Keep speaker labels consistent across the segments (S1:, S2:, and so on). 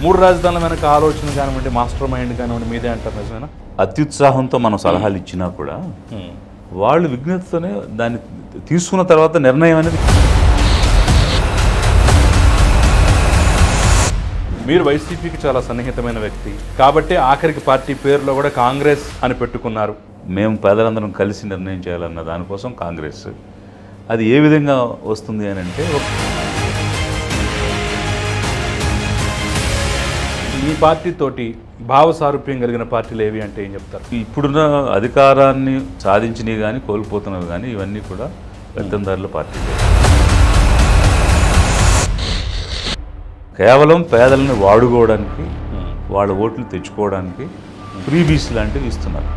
S1: మూడు రాజధానుల వెనక ఆలోచన కానివ్వండి, మాస్టర్ మైండ్ కానివ్వండి మీదే అంటారు, నిజమేనా?
S2: అత్యుత్సాహంతో మనం సలహాలు ఇచ్చినా కూడా వాళ్ళు విజ్ఞతతోనే దాన్ని తీసుకున్న తర్వాత నిర్ణయం అనేది.
S1: మీరు వైసీపీకి చాలా సన్నిహితమైన వ్యక్తి కాబట్టి ఆఖరికి పార్టీ పేరులో కూడా కాంగ్రెస్ అని పెట్టుకున్నారు.
S2: మేము పేదలందరం కలిసి నిర్ణయం చేయాలన్న దానికోసం కాంగ్రెస్. అది ఏ విధంగా వస్తుంది అని అంటే,
S1: మీ పార్టీతోటి భావ సారూప్యం కలిగిన పార్టీలు ఏవి అంటే ఏం చెప్తారు?
S2: ఇప్పుడున్న అధికారాన్ని సాధించినవి కానీ కోల్పోతున్నవి కానీ ఇవన్నీ కూడా పెత్తందారుల పార్టీలు. కేవలం పేదలను వాడుకోవడానికి, వాళ్ళ ఓట్లు తెచ్చుకోవడానికి ఫ్రీబీస్ లాంటివి ఇస్తున్నారు.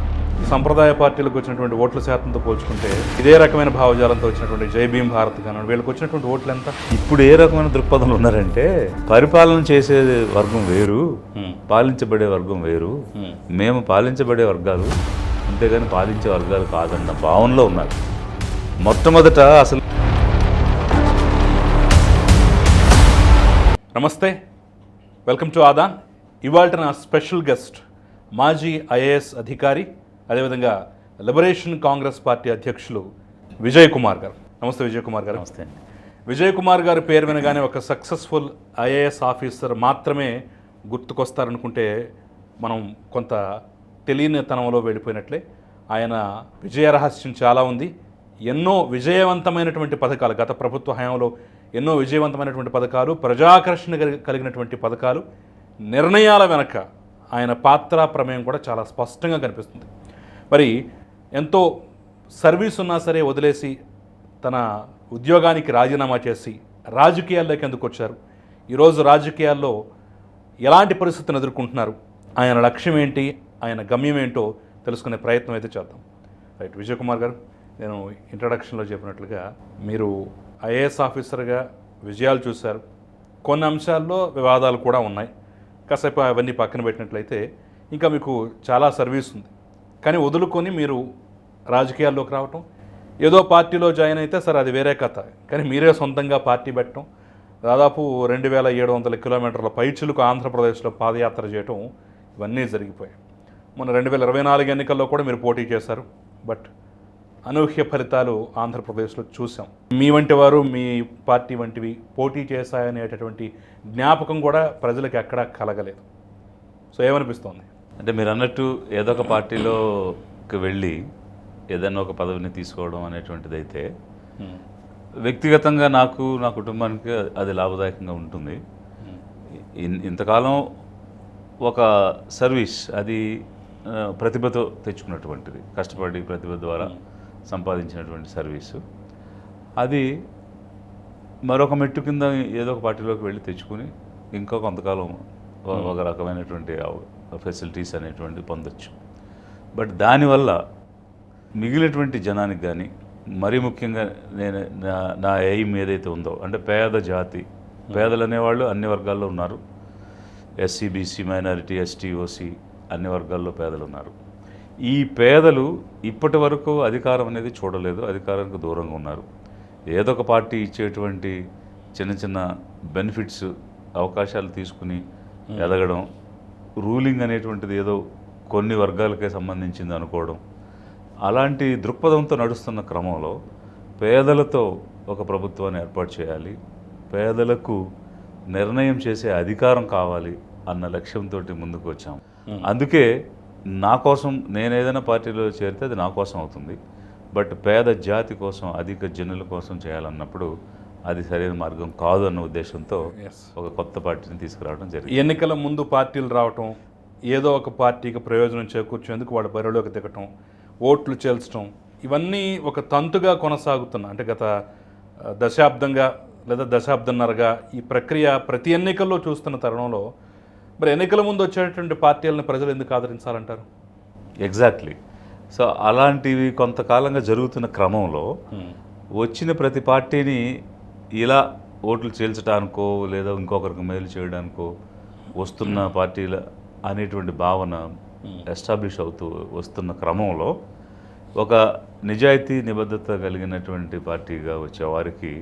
S1: సంప్రదాయ పార్టీలకు వచ్చినటువంటి ఓట్ల శాతంతో పోల్చుకుంటే ఇదే రకమైన భావజాలంతో వచ్చినటువంటి జై భీమ్ భారత్ కానీ వీళ్ళకి వచ్చినటువంటి ఓట్లు ఎంత?
S2: ఇప్పుడు ఏ రకమైన దృక్పథంలో ఉన్నారంటే, పరిపాలన చేసే వర్గం వేరు, పాలించబడే వర్గం వేరు, మేము పాలించబడే వర్గాలు అంతేగాని పాలించే వర్గాలు కాదన్న భావనలో ఉన్నారు. మొట్టమొదట అసలు
S1: నమస్తే, వెల్కమ్ టు ఆదాన్. ఇవాళ నా స్పెషల్ గెస్ట్ మాజీ ఐఏఎస్ అధికారి, అదేవిధంగా లిబరేషన్ కాంగ్రెస్ పార్టీ అధ్యక్షులు విజయ్ కుమార్ గారు. నమస్తే విజయ్ కుమార్ గారు.
S2: నమస్తే అండి.
S1: విజయ్ కుమార్ గారి పేరు వినగానే ఒక సక్సెస్ఫుల్ ఐఏఎస్ ఆఫీసర్ మాత్రమే గుర్తుకొస్తారనుకుంటే మనం కొంత తెలియనితనంలో వెళ్ళిపోయినట్లే. ఆయన విజయ రహస్యం చాలా ఉంది. ఎన్నో విజయవంతమైనటువంటి పథకాలు, గత ప్రభుత్వ హయాంలో ఎన్నో విజయవంతమైనటువంటి పథకాలు, ప్రజాకర్షణ కలిగినటువంటి పథకాలు, నిర్ణయాల వెనక ఆయన పాత్ర ప్రమేయం కూడా చాలా స్పష్టంగా కనిపిస్తుంది. మరి ఎంతో సర్వీస్ ఉన్నా సరే వదిలేసి తన ఉద్యోగానికి రాజీనామా చేసి రాజకీయాల్లోకి ఎందుకు వచ్చారు, ఈరోజు రాజకీయాల్లో ఎలాంటి పరిస్థితిని ఎదుర్కొంటున్నారు, ఆయన లక్ష్యం ఏంటి, ఆయన గమ్యం ఏంటో తెలుసుకునే ప్రయత్నం అయితే చేద్దాం. రైట్ విజయ్ కుమార్ గారు, నేను ఇంట్రడక్షన్లో చెప్పినట్లుగా మీరు ఐఏఎస్ ఆఫీసర్గా విజయాలు చూశారు, కొన్ని అంశాల్లో వివాదాలు కూడా ఉన్నాయి. కాసేపు అవన్నీ పక్కన పెట్టినట్లయితే ఇంకా మీకు చాలా సర్వీస్ ఉంది. కానీ వదులుకొని మీరు రాజకీయాల్లోకి రావటం, ఏదో పార్టీలో జాయిన్ అయితే సరే అది వేరే కథ, కానీ మీరే సొంతంగా పార్టీ పెట్టడం, దాదాపు 2700 కిలోమీటర్ల పైచులకు ఆంధ్రప్రదేశ్లో పాదయాత్ర చేయటం, ఇవన్నీ జరిగిపోయాయి. మొన్న 2024 ఎన్నికల్లో కూడా మీరు పోటీ చేశారు. బట్ అనూహ్య ఫలితాలు ఆంధ్రప్రదేశ్లో చూసాం. మీ వంటి వారు, మీ పార్టీ వంటివి పోటీ చేశాయనేటటువంటి జ్ఞాపకం కూడా ప్రజలకు ఎక్కడా కలగలేదు. సో ఏమనిపిస్తోంది?
S2: అంటే మీరు అన్నట్టు ఏదో ఒక పార్టీలోకి వెళ్ళి ఏదైనా ఒక పదవిని తీసుకోవడం అనేటువంటిది అయితే వ్యక్తిగతంగా నాకు, నా కుటుంబానికి అది లాభదాయకంగా ఉంటుంది. ఇంతకాలం ఒక సర్వీస్, అది ప్రతిభతో తెచ్చుకున్నటువంటిది, కష్టపడి ప్రతిభ ద్వారా సంపాదించినటువంటి సర్వీసు, అది మరొక మెట్టు కింద ఏదో ఒక పార్టీలోకి వెళ్ళి తెచ్చుకుని ఇంకో కొంతకాలం ఒక రకమైనటువంటి ఫెసిలిటీస్ అనేటువంటి పొందొచ్చు. బట్ దానివల్ల మిగిలినటువంటి జనానికి కానీ, మరీ ముఖ్యంగా నేను నా ఎయిమ్ ఏదైతే ఉందో అంటే పేద జాతి, పేదలు అనేవాళ్ళు అన్ని వర్గాల్లో ఉన్నారు. SC, BC, minority, ST, OC అన్ని వర్గాల్లో పేదలు ఉన్నారు. ఈ పేదలు ఇప్పటి వరకు అధికారం అనేది చూడలేదు, అధికారానికి దూరంగా ఉన్నారు. ఏదో ఒక పార్టీ ఇచ్చేటువంటి చిన్న చిన్న బెనిఫిట్స్, అవకాశాలు తీసుకుని ఎదగడం, రూలింగ్ అనేటువంటిది ఏదో కొన్ని వర్గాలకే సంబంధించింది అనుకోవడం, అలాంటి దృక్పథంతో నడుస్తున్న క్రమంలో పేదలతో ఒక ప్రభుత్వాన్ని ఏర్పాటు చేయాలి, పేదలకు నిర్ణయం చేసే అధికారం కావాలి అన్న లక్ష్యంతో ముందుకు వచ్చాం. అందుకే నా కోసం, నేను ఏదైనా పార్టీలో చేరితే అది నా కోసం అవుతుంది. బట్ పేద జాతి కోసం, అధిక జనుల కోసం చేయాలన్నప్పుడు అది సరైన మార్గం కాదు అన్న ఉద్దేశంతో ఒక కొత్త పార్టీని తీసుకురావడం జరిగింది.
S1: ఎన్నికల ముందు పార్టీలు రావటం, ఏదో ఒక పార్టీకి ప్రయోజనం చేకూర్చేందుకు వాళ్ళ బరిలోకి దిగటం, ఓట్లు చేల్చడం, ఇవన్నీ ఒక తంతుగా కొనసాగుతున్న, అంటే గత దశాబ్దంగా లేదా దశాబ్దన్నరగా ఈ ప్రక్రియ ప్రతి ఎన్నికల్లో చూస్తున్న తరుణంలో మరి ఎన్నికల ముందు వచ్చేటువంటి పార్టీలను ప్రజలు ఎందుకు ఆదరించాలంటారు?
S2: ఎగ్జాక్ట్లీ. సో అలాంటివి కొంతకాలంగా జరుగుతున్న క్రమంలో వచ్చిన ప్రతి పార్టీని ఇలా ఓట్లు చేల్చడానికో లేదా ఇంకొకరికి మేలు చేయడానికో వస్తున్న పార్టీల అనేటువంటి భావన ఎస్టాబ్లిష్ అవుతూ వస్తున్న క్రమంలో ఒక నిజాయితీ నిబద్ధత కలిగినటువంటి పార్టీగా వచ్చే వారికి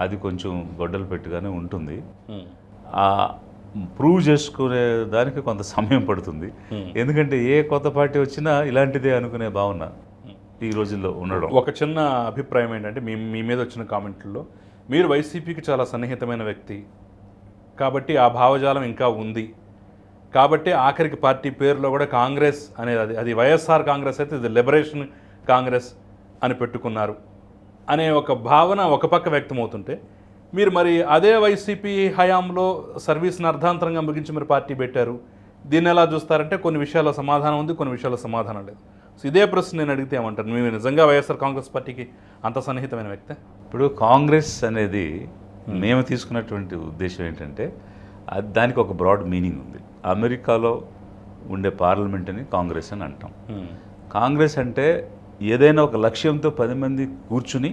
S2: అది కొంచెం గొడ్డలు పెట్టుగానే ఉంటుంది. ప్రూవ్ చేసుకునే దానికి కొంత సమయం పడుతుంది. ఎందుకంటే ఏ కొత్త పార్టీ వచ్చినా ఇలాంటిదే అనుకునే భావన ఈ రోజుల్లో ఉండడం.
S1: ఒక చిన్న అభిప్రాయం ఏంటంటే మీ మీద వచ్చిన కామెంట్లలో మీరు వైసీపీకి చాలా సన్నిహితమైన వ్యక్తి కాబట్టి ఆ భావజాలం ఇంకా ఉంది కాబట్టి ఆఖరికి పార్టీ పేరులో కూడా కాంగ్రెస్ అనేది అది వైఎస్ఆర్ కాంగ్రెస్ అయితే ఇది లిబరేషన్ కాంగ్రెస్ అని పెట్టుకున్నారు అనే ఒక భావన ఒక పక్క వ్యక్తమవుతుంటే మీరు మరి అదే వైసీపీ హయాంలో సర్వీస్ని అర్ధాంతరంగా ముగించి మీరు పార్టీ పెట్టారు. దీన్ని ఎలా చూస్తారంటే కొన్ని విషయాల్లో సమాధానం ఉంది, కొన్ని విషయాల్లో సమాధానం లేదు. సో ఇదే ప్రశ్న నేను అడిగితే ఏమంటారు? మీరు నిజంగా వైఎస్ఆర్ కాంగ్రెస్ పార్టీకి అంత సన్నిహితమైన వ్యక్తి?
S2: ఇప్పుడు కాంగ్రెస్ అనేది మేము తీసుకున్నటువంటి ఉద్దేశం ఏంటంటే దానికి ఒక బ్రాడ్ మీనింగ్ ఉంది. అమెరికాలో ఉండే పార్లమెంట్ అని కాంగ్రెస్ అని అంటాం. కాంగ్రెస్ అంటే ఏదైనా ఒక లక్ష్యంతో 10 మంది కూర్చుని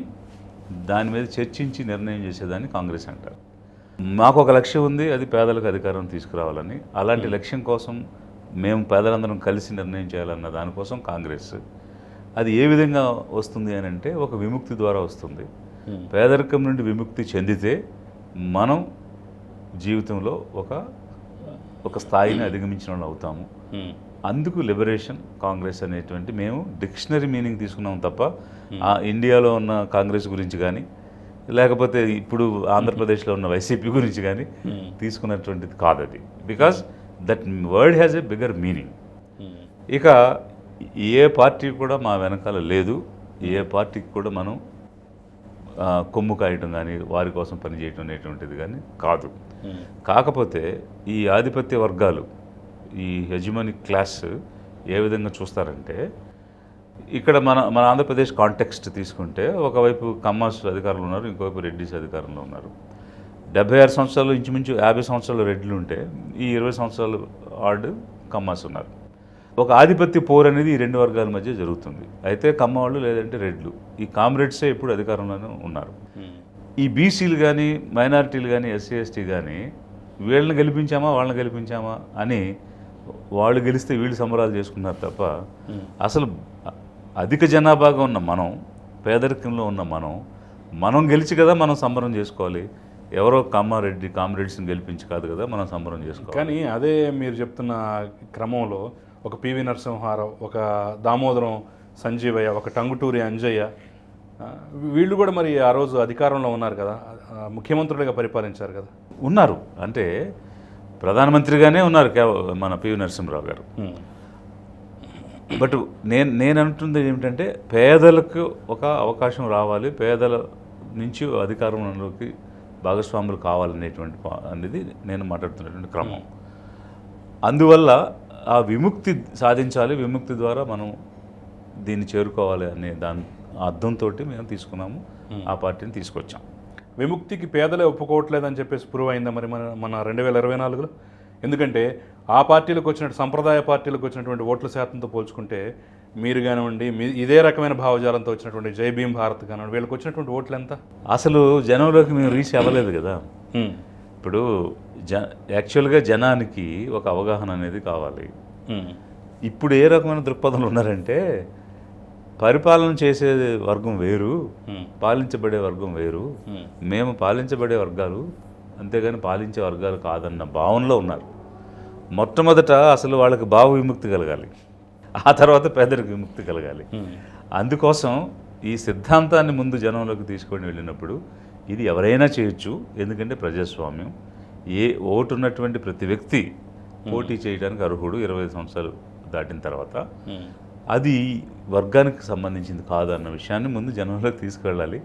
S2: దాని మీద చర్చించి నిర్ణయం చేసేదాన్ని కాంగ్రెస్ అంటారు. మాకు ఒక లక్ష్యం ఉంది, అది పేదలకు అధికారం తీసుకురావాలని. అలాంటి లక్ష్యం కోసం మేము పేదలందరం కలిసి నిర్ణయం చేయాలన్న దానికోసం కాంగ్రెస్. అది ఏ విధంగా వస్తుంది అని అంటే ఒక విముక్తి ద్వారా వస్తుంది. పేదరికం నుండి విముక్తి చెందితే మనం జీవితంలో ఒక స్థాయిని అధిగమించిన వాళ్ళు అవుతాము. అందుకు లిబరేషన్ కాంగ్రెస్ అనేటువంటి మేము డిక్షనరీ మీనింగ్ తీసుకున్నాం తప్ప ఆ ఇండియాలో ఉన్న కాంగ్రెస్ గురించి కానీ లేకపోతే ఇప్పుడు ఆంధ్రప్రదేశ్లో ఉన్న వైసీపీ గురించి కానీ తీసుకున్నటువంటిది కాదు అది. Because that word has a bigger meaning. ఇక ఏ పార్టీ కూడా మా వెనకాల లేదు, ఏ పార్టీకి కూడా మనం కొమ్ము కాయటం కానీ వారి కోసం పనిచేయటం అనేటువంటిది కానీ కాదు. కాకపోతే ఈ ఆధిపత్య వర్గాలు, ఈ హెజిమోనిక్ క్లాస్ ఏ విధంగా చూస్తారంటే ఇక్కడ మన ఆంధ్రప్రదేశ్ కాంటెక్స్ట్ తీసుకుంటే ఒకవైపు కమ్మాస్ అధికారంలో ఉన్నారు, ఇంకోవైపు రెడ్డిస్ అధికారంలో ఉన్నారు. 76 సంవత్సరాలు ఇంచుమించు 50 సంవత్సరాలు రెడ్లు ఉంటే ఈ 20 సంవత్సరాలు ఆర్డ్ కమ్మాస్ ఉన్నారు. ఒక ఆధిపత్య పోర్ అనేది ఈ రెండు వర్గాల మధ్య జరుగుతుంది. అయితే కమ్మవాళ్ళు లేదంటే రెడ్లు, ఈ కామ్రేడ్సే ఇప్పుడు అధికారంలోనే ఉన్నారు. ఈ బీసీలు కానీ మైనారిటీలు కానీ ఎస్సీ ఎస్టీ కానీ వీళ్ళని గెలిపించామా వాళ్ళని గెలిపించామా అని వాళ్ళు గెలిస్తే వీళ్ళు సంబరాలు చేసుకున్నారు తప్ప అసలు అధిక జనాభాగా ఉన్న మనం, పేదరికంలో ఉన్న మనం గెలిచి కదా మనం సంబరం చేసుకోవాలి. ఎవరో కమ్మారెడ్డి కామ్రేడ్స్ని గెలిపించి కాదు కదా మనం సంబరం చేసుకోవాలి.
S1: కానీ అదే మీరు చెప్తున్న క్రమంలో ఒక పివి నరసింహారావు, ఒక దామోదరం సంజీవయ్య, ఒక టంగుటూరి అంజయ్య వీళ్ళు కూడా మరి ఆ రోజు అధికారంలో ఉన్నారు కదా, ముఖ్యమంత్రులుగా పరిపాలించారు కదా.
S2: ఉన్నారు అంటే ప్రధానమంత్రిగానే ఉన్నారు మన పివి నరసింహరావు గారు. బట్ నేను అంటుంది ఏమిటంటే పేదలకు ఒక అవకాశం రావాలి, పేదల నుంచి అధికారంలోకి భాగస్వాములు కావాలనేటువంటి అనేది నేను మాట్లాడుతున్నటువంటి క్రమం. అందువల్ల ఆ విముక్తి సాధించాలి, విముక్తి ద్వారా మనం దీన్ని చేరుకోవాలి అనే దాని అర్థంతో మేము తీసుకున్నాము, ఆ పార్టీని తీసుకొచ్చాం.
S1: విముక్తికి పేదలే ఒప్పుకోవట్లేదని చెప్పేసి ప్రూవ్ అయిందా మరి మన 2024లో? ఎందుకంటే ఆ పార్టీలకు వచ్చినట్టు సంప్రదాయ పార్టీలకు వచ్చినటువంటి ఓట్ల శాతంతో పోల్చుకుంటే మీరు కానివ్వండి, ఇదే రకమైన భావజాలంతో వచ్చినటువంటి జై భీమ్ భారత్ కానివ్వండి, వీళ్ళకి వచ్చినటువంటి ఓట్లు ఎంత?
S2: అసలు జనంలోకి మేము రీచ్ అవ్వలేదు కదా. ఇప్పుడు యాక్చువల్గా జనానికి ఒక అవగాహన అనేది కావాలి. ఇప్పుడు ఏ రకమైన దృక్పథంలో ఉన్నారంటే పరిపాలన చేసే వర్గం వేరు, పాలించబడే వర్గం వేరు, మేము పాలించబడే వర్గాలు అంతేగాని పాలించే వర్గాలు కాదన్న భావనలో ఉన్నారు. మొట్టమొదట అసలు వాళ్ళకి భావ విముక్తి కలగాలి, ఆ తర్వాత పేదరికి విముక్తి కలగాలి. అందుకోసం ఈ సిద్ధాంతాన్ని ముందు జనంలోకి తీసుకొని వెళ్ళినప్పుడు ఇది ఎవరైనా చేయొచ్చు, ఎందుకంటే ప్రజాస్వామ్యం, ఏ ఓటు ఉన్నటువంటి ప్రతి వ్యక్తి పోటీ చేయడానికి అర్హుడు 25 సంవత్సరాలు దాటిన తర్వాత. అది వర్గానికి సంబంధించింది కాదు అన్న విషయాన్ని ముందు జనంలోకి తీసుకెళ్ళాలి.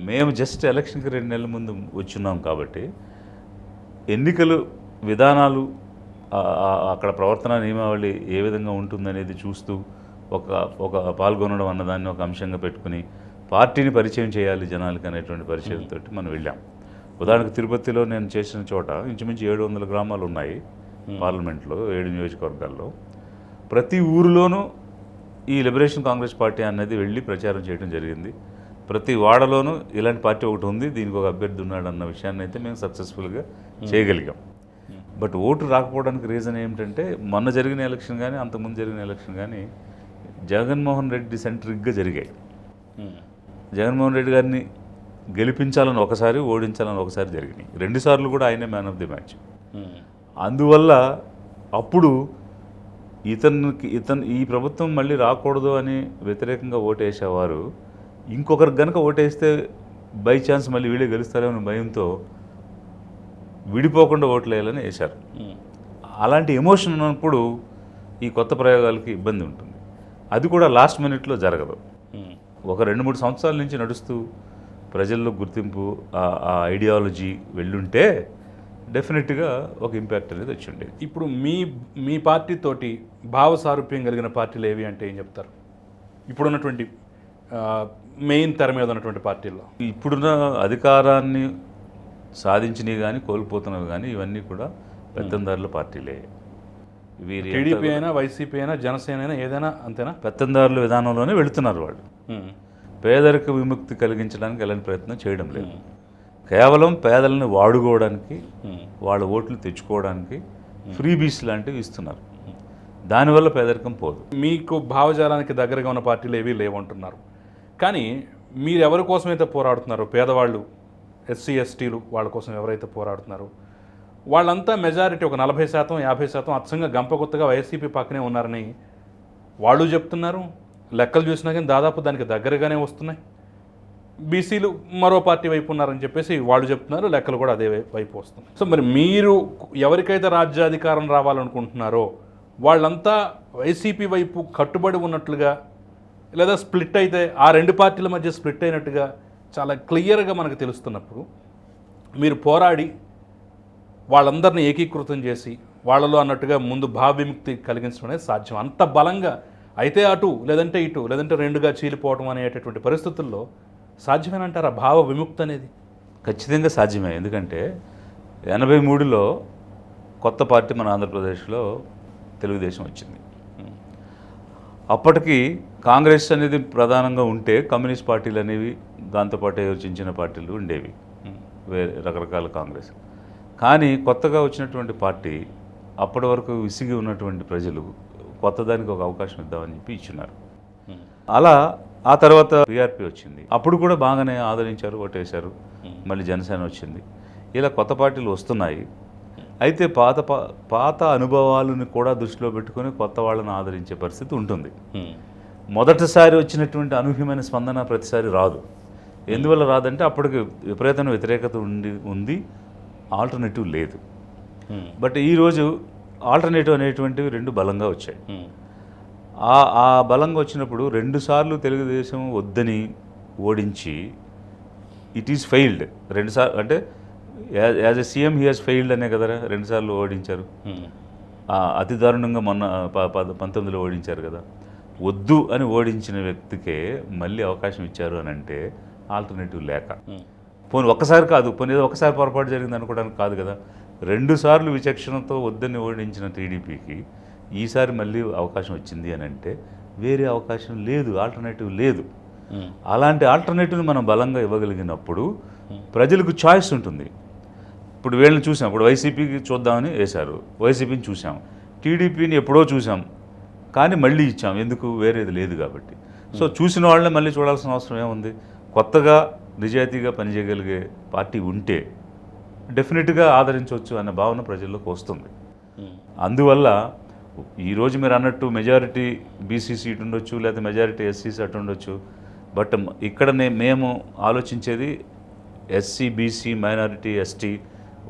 S2: మేము జస్ట్ ఎలక్షన్కి 2 నెలల ముందు వచ్చున్నాం కాబట్టి ఎన్నికలు విధానాలు, అక్కడ ప్రవర్తన నియమావళి ఏ విధంగా ఉంటుందనేది చూస్తూ ఒక పాల్గొనడం అన్నదాన్ని ఒక అంశంగా పెట్టుకుని పార్టీని పరిచయం చేయాలి జనాలకి అనేటువంటి పరిచయంతో మనం వెళ్ళాం. ఉదాహరణకు తిరుపతిలో నేను చేసిన చోట ఇంచుమించు 700 గ్రామాలు ఉన్నాయి పార్లమెంట్లో, 7 నియోజకవర్గాల్లో. ప్రతి ఊరిలోనూ ఈ లిబరేషన్ కాంగ్రెస్ పార్టీ అనేది వెళ్ళి ప్రచారం చేయడం జరిగింది. ప్రతి వాడలోనూ ఇలాంటి పార్టీ ఒకటి ఉంది, దీనికి ఒక అభ్యర్థి ఉన్నాడు అన్న విషయాన్ని అయితే మేము సక్సెస్ఫుల్గా చేయగలిగాం. బట్ ఓటు రాకపోవడానికి రీజన్ ఏమిటంటే మొన్న జరిగిన ఎలక్షన్ కానీ అంతకుముందు జరిగిన ఎలక్షన్ కానీ జగన్మోహన్ రెడ్డి సెంట్రిక్గా జరిగాయి. జగన్మోహన్ రెడ్డి గారిని గెలిపించాలని ఒకసారి, ఓడించాలని ఒకసారి జరిగినాయి. 2 సార్లు కూడా ఆయనే మ్యాన్ ఆఫ్ ది మ్యాచ్. అందువల్ల అప్పుడు ఈ ప్రభుత్వం మళ్ళీ రాకూడదు అని వ్యతిరేకంగా ఓటేసేవారు ఇంకొకరికి గనక ఓటేస్తే బై ఛాన్స్ మళ్ళీ వీళ్ళే గెలుస్తారేమో భయంతో విడిపోకుండా ఓట్లు వేయాలని వేశారు. అలాంటి ఎమోషన్ ఉన్నప్పుడు ఈ కొత్త ప్రయోగాలకి ఇబ్బంది ఉంటుంది. అది కూడా లాస్ట్ మినిట్లో జరగదు. ఒక 2-3 సంవత్సరాల నుంచి నడుస్తూ ప్రజల్లో గుర్తింపు ఆ ఐడియాలజీ వెళ్ళుంటే డెఫినెట్గా ఒక ఇంపాక్ట్ అనేది వచ్చి ఉండేది.
S1: ఇప్పుడు మీ పార్టీతోటి భావ సారూప్యం కలిగిన పార్టీలు ఏవి అంటే ఏం చెప్తారు? ఇప్పుడున్నటువంటి మెయిన్ తెర మీద ఉన్నటువంటి పార్టీల్లో
S2: ఇప్పుడున్న అధికారాన్ని సాధించినవి కానీ కోల్పోతున్నవి కానీ ఇవన్నీ కూడా పెత్తందారుల పార్టీలే. వీరి
S1: టీడీపీ అయినా వైసీపీ అయినా జనసేన అయినా ఏదైనా అంతేనా?
S2: పెత్తందారుల విధానంలోనే వెళుతున్నారు వాళ్ళు. పేదరిక విముక్తి కలిగించడానికి ఎలాంటి ప్రయత్నం చేయడం లేదు. కేవలం పేదలను వాడుకోవడానికి వాళ్ళ ఓట్లు తెచ్చుకోవడానికి ఫ్రీబీస్ లాంటివి ఇస్తున్నారు. దానివల్ల పేదరికం పోదు.
S1: మీకు భావజాలానికి దగ్గరగా ఉన్న పార్టీలు ఏవీ లేవంటున్నారు. కానీ మీరు ఎవరి కోసమైతే పోరాడుతున్నారో, పేదవాళ్ళు, ఎస్సీ ఎస్టీలు వాళ్ళ కోసం ఎవరైతే పోరాడుతున్నారో వాళ్ళంతా మెజారిటీ ఒక 40%, 50% అచ్చంగా గంపగుత్తగా వైసీపీ పక్కనే ఉన్నారని వాళ్ళు చెప్తున్నారు. లెక్కలు చూసినా కానీ దాదాపు దానికి దగ్గరగానే వస్తున్నాయి. బీసీలు మరో పార్టీ వైపు ఉన్నారని చెప్పేసి వాళ్ళు చెప్తున్నారు. లెక్కలు కూడా అదే వైపు వస్తున్నాయి. సో మరి మీరు ఎవరికైతే రాజ్యాధికారం రావాలనుకుంటున్నారో వాళ్ళంతా వైసీపీ వైపు కట్టుబడి ఉన్నట్లుగా, లేదా స్ప్లిట్ అయితే ఆ 2 పార్టీల మధ్య స్ప్లిట్ అయినట్టుగా చాలా క్లియర్గా మనకు తెలుస్తున్నప్పుడు మీరు పోరాడి వాళ్ళందరినీ ఏకీకృతం చేసి వాళ్ళలో అన్నట్టుగా ముందు భావ విముక్తి కలిగించడం అనేది సాధ్యం. అంత బలంగా అయితే అటు లేదంటే ఇటు లేదంటే 2గా చీలిపోవడం అనేటటువంటి పరిస్థితుల్లో సాధ్యమేనంటారా భావ విముక్తి అనేది?
S2: ఖచ్చితంగా సాధ్యమే. ఎందుకంటే 83లో కొత్త పార్టీ మన ఆంధ్రప్రదేశ్లో తెలుగుదేశం వచ్చింది. అప్పటికి కాంగ్రెస్ అనేది ప్రధానంగా ఉంటే కమ్యూనిస్ట్ పార్టీలు అనేవి దాంతోపాటు చిన్న పార్టీలు ఉండేవి, వేరే రకరకాల కాంగ్రెస్. కానీ కొత్తగా వచ్చినటువంటి పార్టీ అప్పటి వరకు విసిగి ఉన్నటువంటి ప్రజలు కొత్తదానికి ఒక అవకాశం ఇద్దామని చెప్పి ఇచ్చున్నారు. అలా ఆ తర్వాత టీఆర్పీ వచ్చింది. అప్పుడు కూడా బాగానే ఆదరించారు, ఓటేశారు. మళ్ళీ జనసేన వచ్చింది. ఇలా కొత్త పార్టీలు వస్తున్నాయి. అయితే పాత అనుభవాలను కూడా దృష్టిలో పెట్టుకొని కొత్త వాళ్ళని ఆదరించే పరిస్థితి ఉంటుంది. మొదటిసారి వచ్చినటువంటి అనూహ్యమైన స్పందన ప్రతిసారి రాదు. ఎందువల్ల రాదంటే అప్పటికి విపరీతమైన వ్యతిరేకత ఉంది, ఆల్టర్నేటివ్ లేదు. బట్ ఈరోజు ఆల్టర్నేటివ్ అనేటువంటివి 2 బలంగా వచ్చాయి. ఆ బలంగా వచ్చినప్పుడు 2 సార్లు తెలుగుదేశం వద్దని ఓడించి ఇట్ ఈస్ ఫెయిల్డ్. 2 సార్లు అంటే as a CM he has failed అనే కదా 2 సార్లు ఓడించారు. అతి దారుణంగా మొన్న 19లో ఓడించారు కదా. వద్దు అని ఓడించిన వ్యక్తికే మళ్ళీ అవకాశం ఇచ్చారు అని అంటే ఆల్టర్నేటివ్ లేక. పోనీ ఒక్కసారి కాదు, పోనీ ఏదో ఒకసారి పొరపాటు జరిగింది అనుకోవడానికి కాదు కదా. 2 సార్లు విచక్షణతో వద్దని ఓడించిన టీడీపీకి ఈసారి మళ్ళీ అవకాశం వచ్చింది అని అంటే వేరే అవకాశం లేదు, ఆల్టర్నేటివ్ లేదు. అలాంటి ఆల్టర్నేటివ్ని మనం బలంగా ఇవ్వగలిగినప్పుడు ప్రజలకు చాయిస్ ఉంటుంది. ఇప్పుడు వీళ్ళని చూసాం, ఇప్పుడు వైసీపీకి చూద్దామని వేశారు, వైసీపీని చూసాం. టీడీపీని ఎప్పుడో చూసాం కానీ మళ్ళీ ఇచ్చాం, ఎందుకు? వేరేది లేదు కాబట్టి. సో చూసిన వాళ్ళని మళ్ళీ చూడాల్సిన అవసరం ఏముంది? కొత్తగా నిజాయితీగా పనిచేయగలిగే పార్టీ ఉంటే డెఫినెట్గా ఆదరించవచ్చు అనే భావన ప్రజల్లోకి వస్తుంది. అందువల్ల ఈరోజు మీరు అన్నట్టు మెజారిటీ బీసీ సీట్ ఉండొచ్చు, లేదా మెజారిటీ ఎస్సీ సీట్ ఉండొచ్చు. బట్ ఇక్కడ మేము ఆలోచించేది ఎస్సీ, బీసీ, మైనారిటీ, ఎస్టీ,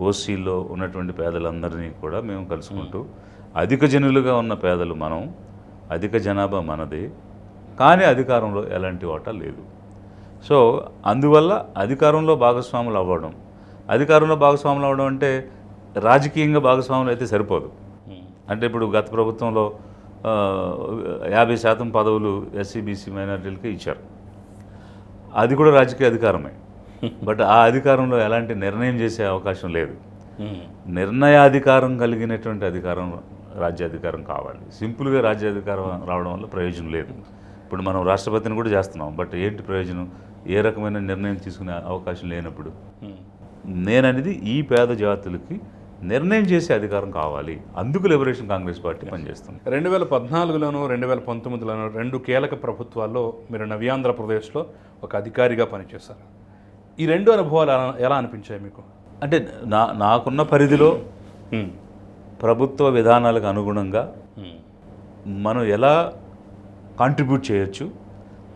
S2: ఓసీలో ఉన్నటువంటి పేదలందరినీ కూడా మేము కలుసుకుంటూ, అధిక జనులుగా ఉన్న పేదలు మనం, అధిక జనాభా మనది, కానీ అధికారంలో ఎలాంటి వాటా లేదు. సో అందువల్ల అధికారంలో భాగస్వాములు అవ్వడం, అధికారంలో భాగస్వాములు అవ్వడం అంటే రాజకీయంగా భాగస్వాములు అయితే సరిపోదు. అంటే ఇప్పుడు గత ప్రభుత్వంలో 50% పదవులు ఎస్సీ, బీసీ, మైనారిటీలకి ఇచ్చారు. అది కూడా రాజకీయ అధికారమే. బట్ ఆ అధికారంలో ఎలాంటి నిర్ణయం చేసే అవకాశం లేదు. నిర్ణయాధికారం కలిగినటువంటి అధికారం రాజ్యాధికారం కావాలి. సింపుల్గా రాజ్యాధికారం రావడం వల్ల ప్రయోజనం లేదు. ఇప్పుడు మనం రాష్ట్రపతిని కూడా చేస్తున్నాం, బట్ ఏంటి ప్రయోజనం? ఏ రకమైన నిర్ణయం తీసుకునే అవకాశం లేనప్పుడు నేననేది ఈ పేద జాతులకి నిర్ణయం చేసే అధికారం కావాలి. అందుకు లిబరేషన్ కాంగ్రెస్ పార్టీ పనిచేస్తుంది.
S1: 2014లోను 2019లోను 2 కీలక ప్రభుత్వాల్లో మీరు నవ్యాంధ్రప్రదేశ్లో ఒక అధికారిగా పనిచేశారు. ఈ 2 అనుభవాలు ఎలా అనిపించాయి మీకు?
S2: అంటే నాకున్న పరిధిలో ప్రభుత్వ విధానాలకు అనుగుణంగా మనం ఎలా కాంట్రిబ్యూట్ చేయొచ్చు,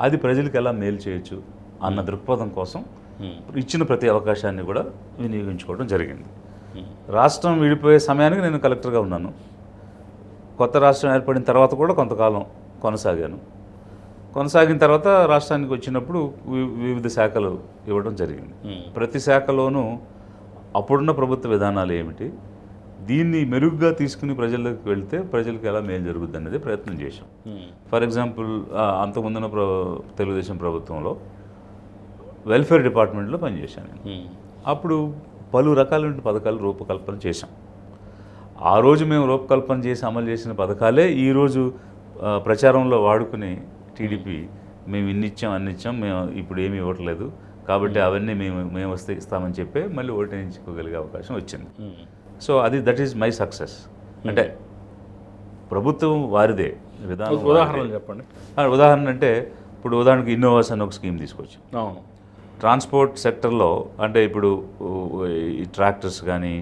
S2: అది ప్రజలకు ఎలా మేలు చేయొచ్చు అన్న దృక్పథం కోసం ఇచ్చిన ప్రతి అవకాశాన్ని కూడా వినియోగించుకోవడం జరిగింది. రాష్ట్రం విడిపోయే సమయానికి నేను కలెక్టర్గా ఉన్నాను. కొత్త రాష్ట్రం ఏర్పడిన తర్వాత కూడా కొంతకాలం కొనసాగిన తర్వాత రాష్ట్రానికి వచ్చినప్పుడు వివిధ శాఖలు ఇవ్వడం జరిగింది. ప్రతి శాఖలోనూ అప్పుడున్న ప్రభుత్వ విధానాలు ఏమిటి, దీన్ని మెరుగ్గా తీసుకుని ప్రజలకు వెళ్తే ప్రజలకు ఎలా మేలు జరుగుద్ది అనేది ప్రయత్నం చేశాం. ఫర్ ఎగ్జాంపుల్, అంతకుముందున్న తెలుగుదేశం ప్రభుత్వంలో వెల్ఫేర్ డిపార్ట్మెంట్లో పనిచేశాను నేను. అప్పుడు పలు రకాలైన పథకాలు రూపకల్పన చేశాం. ఆ రోజు మేము రూపకల్పన చేసి అమలు చేసిన పథకాలే ఈరోజు ప్రచారంలో వాడుకుని టీడీపీ మేము ఇన్నిచ్చాం అన్నిచ్చాం, మేము ఇప్పుడు ఏమీ ఇవ్వట్లేదు కాబట్టి అవన్నీ మేము వస్తే ఇస్తామని చెప్పి మళ్ళీ ఓటేయించుకోగలిగే అవకాశం వచ్చింది. So that is my success. అంటే ప్రభుత్వం వారిదే విధానం.
S1: ఉదాహరణలు చెప్పండి.
S2: ఉదాహరణ అంటే ఇప్పుడు ఉదాహరణకి ఇన్నోవాస్ అని ఒక స్కీమ్ తీసుకొచ్చాం.
S1: అవును.
S2: ట్రాన్స్పోర్ట్ సెక్టర్లో అంటే ఇప్పుడు ఈ ట్రాక్టర్స్ కానీ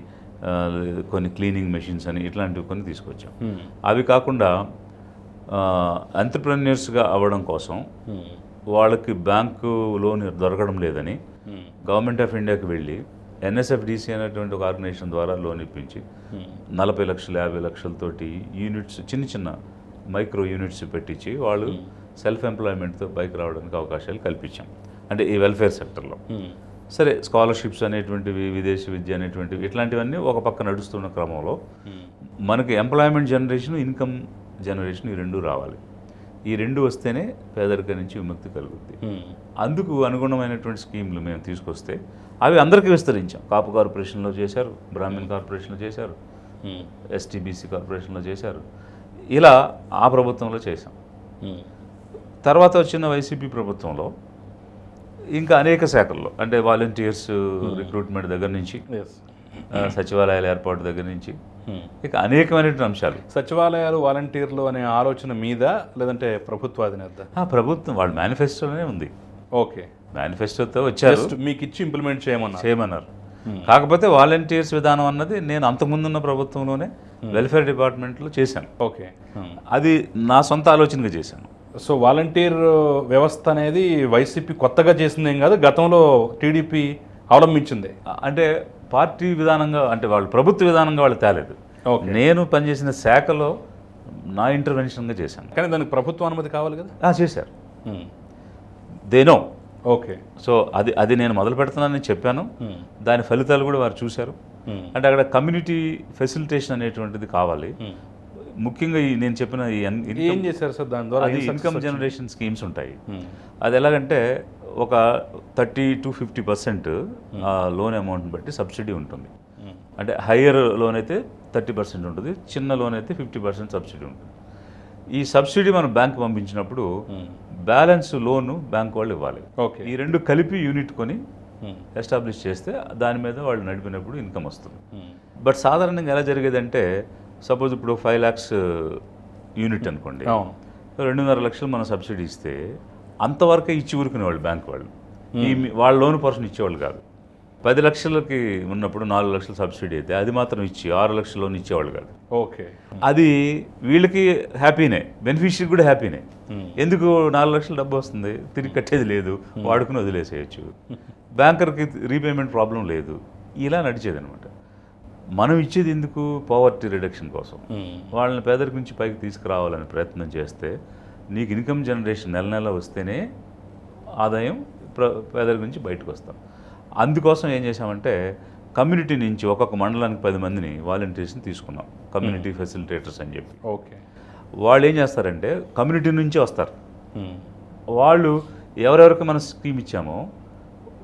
S2: కొన్ని క్లీనింగ్ మెషిన్స్ అని ఇట్లాంటివి కొన్ని తీసుకొచ్చాం. అవి కాకుండా ఎంటర్‌ప్రెన్యూర్స్గా అవ్వడం కోసం వాళ్ళకి బ్యాంకు లోన్ దొరకడం లేదని గవర్నమెంట్ ఆఫ్ ఇండియాకి వెళ్ళి ఎన్ఎస్ఎఫ్డిసి అనేటువంటి ఒక ఆర్గనైజేషన్ ద్వారా లోన్ ఇప్పించి 40 లక్షలు 50 లక్షలతోటి యూనిట్స్ చిన్న మైక్రో యూనిట్స్ పెట్టించి వాళ్ళు సెల్ఫ్ ఎంప్లాయ్మెంట్తో పైకి రావడానికి అవకాశాలు కల్పించాం. అంటే ఈ వెల్ఫేర్ సెక్టర్లో సరే స్కాలర్షిప్స్ అనేటువంటివి, విదేశీ విద్య అనేటువంటివి ఇట్లాంటివన్నీ ఒక పక్క నడుస్తున్న క్రమంలో మనకి ఎంప్లాయ్మెంట్ జనరేషన్, ఇన్కమ్ జనరేషన్ ఈ రెండు రావాలి. ఈ రెండు వస్తేనే పేదరికం నుంచి విముక్తి కలుగుద్ది. అందుకు అనుగుణమైనటువంటి స్కీమ్లు మేము తీసుకొస్తే అవి అందరికీ విస్తరించాం. కాపు కార్పొరేషన్లో చేశారు, బ్రాహ్మణ్ కార్పొరేషన్లో చేశారు, ఎస్టీబీసీ కార్పొరేషన్లో చేశారు. ఇలా ఆ ప్రభుత్వంలో చేశాం. తర్వాత వచ్చిన వైసీపీ ప్రభుత్వంలో ఇంకా అనేక శాఖల్లో అంటే వాలంటీర్స్ రిక్రూట్మెంట్ దగ్గర నుంచి సచివాలయాల ఏర్పాటు దగ్గర నుంచి ఇక అనేకమైనటువంటి అంశాలు.
S1: సచివాలయాలు, వాలంటీర్లు అనే ఆలోచన మీద లేదంటే ప్రభుత్వాధినేత?
S2: ప్రభుత్వం వాళ్ళ మేనిఫెస్టోలోనే ఉంది.
S1: ఓకే,
S2: మేనిఫెస్టోతో వచ్చారు,
S1: మీకు ఇచ్చి ఇంప్లిమెంట్ చేయమన్నారు.
S2: కాకపోతే వాలంటీర్స్ విధానం అన్నది నేను అంతకుముందున్న ప్రభుత్వంలోనే వెల్ఫేర్ డిపార్ట్మెంట్లో చేశాను.
S1: ఓకే,
S2: అది నా సొంత ఆలోచనగా చేశాను.
S1: సో వాలంటీర్ వ్యవస్థ అనేది వైసీపీ కొత్తగా చేసింది ఏం కాదు, గతంలో టీడీపీ అవలంబించింది.
S2: అంటే పార్టీ విధానంగా అంటే వాళ్ళు ప్రభుత్వ విధానంగా వాళ్ళు తేలేదు. నేను పనిచేసిన శాఖలో నా ఇంటర్వెన్షన్గా చేశాను.
S1: కానీ దానికి ప్రభుత్వ అనుమతి కావాలి కదా?
S2: చేశారు. దేనో.
S1: ఓకే.
S2: సో అది నేను మొదలు పెడుతున్నానని చెప్పాను. దాని ఫలితాలు కూడా వారు చూశారు. అంటే అక్కడ కమ్యూనిటీ ఫెసిలిటేషన్ అనేటువంటిది కావాలి. ముఖ్యంగా నేను చెప్పిన
S1: ఏం చేశారు సార్ దాని ద్వారా?
S2: ఇన్కమ్ జనరేషన్ స్కీమ్స్ ఉంటాయి. అది ఎలాగంటే ఒక 30 to 50% లోన్ అమౌంట్ని బట్టి సబ్సిడీ ఉంటుంది. అంటే హయ్యర్ లోన్ అయితే 30% ఉంటుంది, చిన్న లోన్ అయితే 50% సబ్సిడీ ఉంటుంది. ఈ సబ్సిడీ మనం బ్యాంక్ పంపించినప్పుడు బ్యాలెన్స్ లోను బ్యాంక్ వాళ్ళు ఇవ్వాలి.
S1: ఓకే.
S2: ఈ రెండు కలిపి యూనిట్ కొని ఎస్టాబ్లిష్ చేస్తే దాని మీద వాళ్ళు నడిపినప్పుడు ఇన్కమ్ వస్తుంది. బట్ సాధారణంగా ఎలా జరిగేదంటే సపోజ్ ఇప్పుడు 5 lakhs యూనిట్ అనుకోండి, 2.5 లక్షలు మనం సబ్సిడీ ఇస్తే అంతవరకే ఇచ్చి ఊరుకునేవాళ్ళు బ్యాంక్ వాళ్ళు. వాళ్ళ లోన్ పర్సన్ ఇచ్చేవాళ్ళు కాదు. 10 లక్షలకి ఉన్నప్పుడు 4 లక్షలు సబ్సిడీ అయితే అది మాత్రం ఇచ్చి 6 లక్షల లోన్ ఇచ్చేవాళ్ళు కాదు.
S1: ఓకే.
S2: అది వీళ్ళకి హ్యాపీనే, బెనిఫిషియరీ కూడా హ్యాపీనే. ఎందుకు 4 లక్షల డబ్బు వస్తుంది, తిరిగి కట్టేది లేదు, వాడుకుని వదిలేసేయచ్చు, బ్యాంకర్కి రీపేమెంట్ ప్రాబ్లం లేదు. ఇలా నడిచేది అనమాట. మనం ఇచ్చేది ఎందుకు? పావర్టీ రిడక్షన్ కోసం, వాళ్ళని పేదరికం నుంచి పైకి తీసుకురావాలని ప్రయత్నం చేస్తే నీకు ఇన్కమ్ జనరేషన్ నెల నెల వస్తేనే ఆదాయం పేదరికం నుంచి బయటకు వస్తాం. అందుకోసం ఏం చేశామంటే కమ్యూనిటీ నుంచి ఒక్కొక్క మండలానికి 10 మందిని వాలంటీర్స్ని తీసుకున్నాం, కమ్యూనిటీ ఫెసిలిటేటర్స్ అని చెప్పి.
S1: ఓకే.
S2: వాళ్ళు ఏం చేస్తారంటే కమ్యూనిటీ నుంచి వస్తారు. వాళ్ళు ఎవరెవరికి మనం స్కీమ్ ఇచ్చామో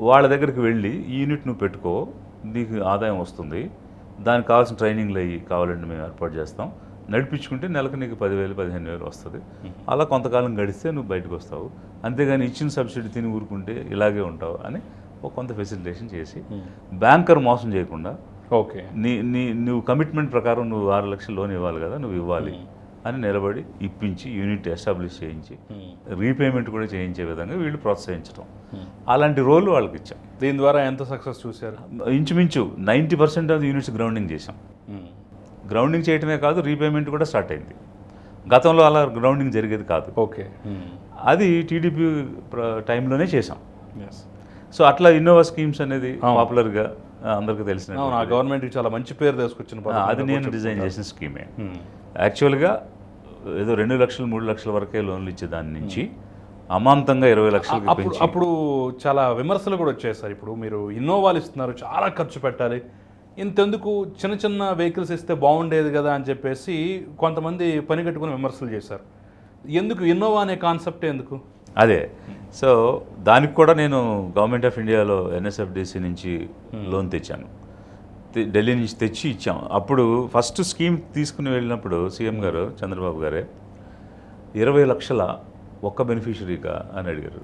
S2: వాళ్ళ దగ్గరికి వెళ్ళి ఈ యూనిట్ నువ్వు పెట్టుకో, నీకు ఆదాయం వస్తుంది, దానికి కావాల్సిన ట్రైనింగ్లు అయ్యి కావాలంటే మేము ఏర్పాటు చేస్తాం, నడిపించుకుంటే నెలకు నీకు 10,000 15,000 వస్తుంది. అలా కొంతకాలం గడిస్తే నువ్వు బయటకు వస్తావు, అంతేగాని ఇచ్చిన సబ్సిడీ తిని ఊరుకుంటే ఇలాగే ఉంటావు అని ఒక కొంత ఫెసిలిటేషన్ చేసి బ్యాంకర్ మోసం చేయకుండా,
S1: ఓకే,
S2: నువ్వు కమిట్మెంట్ ప్రకారం నువ్వు 6 లక్షలు లోన్ ఇవ్వాలి కదా, నువ్వు ఇవ్వాలి అని నిలబడి ఇప్పించి యూనిట్ ఎస్టాబ్లిష్ చేయించి రీపేమెంట్ కూడా చేయించే విధంగా వీళ్ళు ప్రోత్సహించడం, అలాంటి రోల్ వాళ్ళకి ఇచ్చాం.
S1: దీని ద్వారా ఎంత సక్సెస్ చూశారు?
S2: ఇంచుమించు 90% ఆఫ్ యూనిట్స్ గ్రౌండింగ్ చేశాం. గ్రౌండింగ్ చేయటమే కాదు, రీపేమెంట్ కూడా స్టార్ట్ అయింది. గతంలో అలా గ్రౌండింగ్ జరిగేది కాదు.
S1: ఓకే.
S2: అది టీడీపీ టైంలోనే చేసాం. సో అట్లా ఇన్నోవా స్కీమ్స్ అనేది పాపులర్గా అందరికీ తెలిసిన,
S1: ఆ గవర్నమెంట్కి చాలా మంచి పేరు తీసుకొచ్చిన
S2: అది నేను డిజైన్ చేసిన స్కీమే. యాక్చువల్గా ఏదో 2 లక్షలు 3 లక్షల వరకే లోన్లు ఇచ్చే దాని నుంచి అమాంతంగా 20 లక్షలు.
S1: అప్పుడు చాలా విమర్శలు కూడా వచ్చాయి సార్. ఇప్పుడు మీరు ఇన్నోవాలు ఇస్తున్నారు, చాలా ఖర్చు పెట్టాలి, ఇంతెందుకు చిన్న చిన్న వెహికల్స్ ఇస్తే బాగుండేది కదా అని చెప్పేసి కొంతమంది పని కట్టుకుని విమర్శలు చేశారు. ఎందుకు ఇన్నోవా అనే కాన్సెప్ట్ ఎందుకు?
S2: అదే, సో దానికి కూడా నేను గవర్నమెంట్ ఆఫ్ ఇండియాలో ఎన్ఎస్ఎఫ్డిసి నుంచి లోన్ తెచ్చాను, ఢిల్లీ నుంచి తెచ్చి ఇచ్చాం. అప్పుడు ఫస్ట్ స్కీమ్ తీసుకుని వెళ్ళినప్పుడు సీఎం గారు చంద్రబాబు గారే 20 లక్షల ఒక్క బెనిఫిషరీగా అని అడిగారు.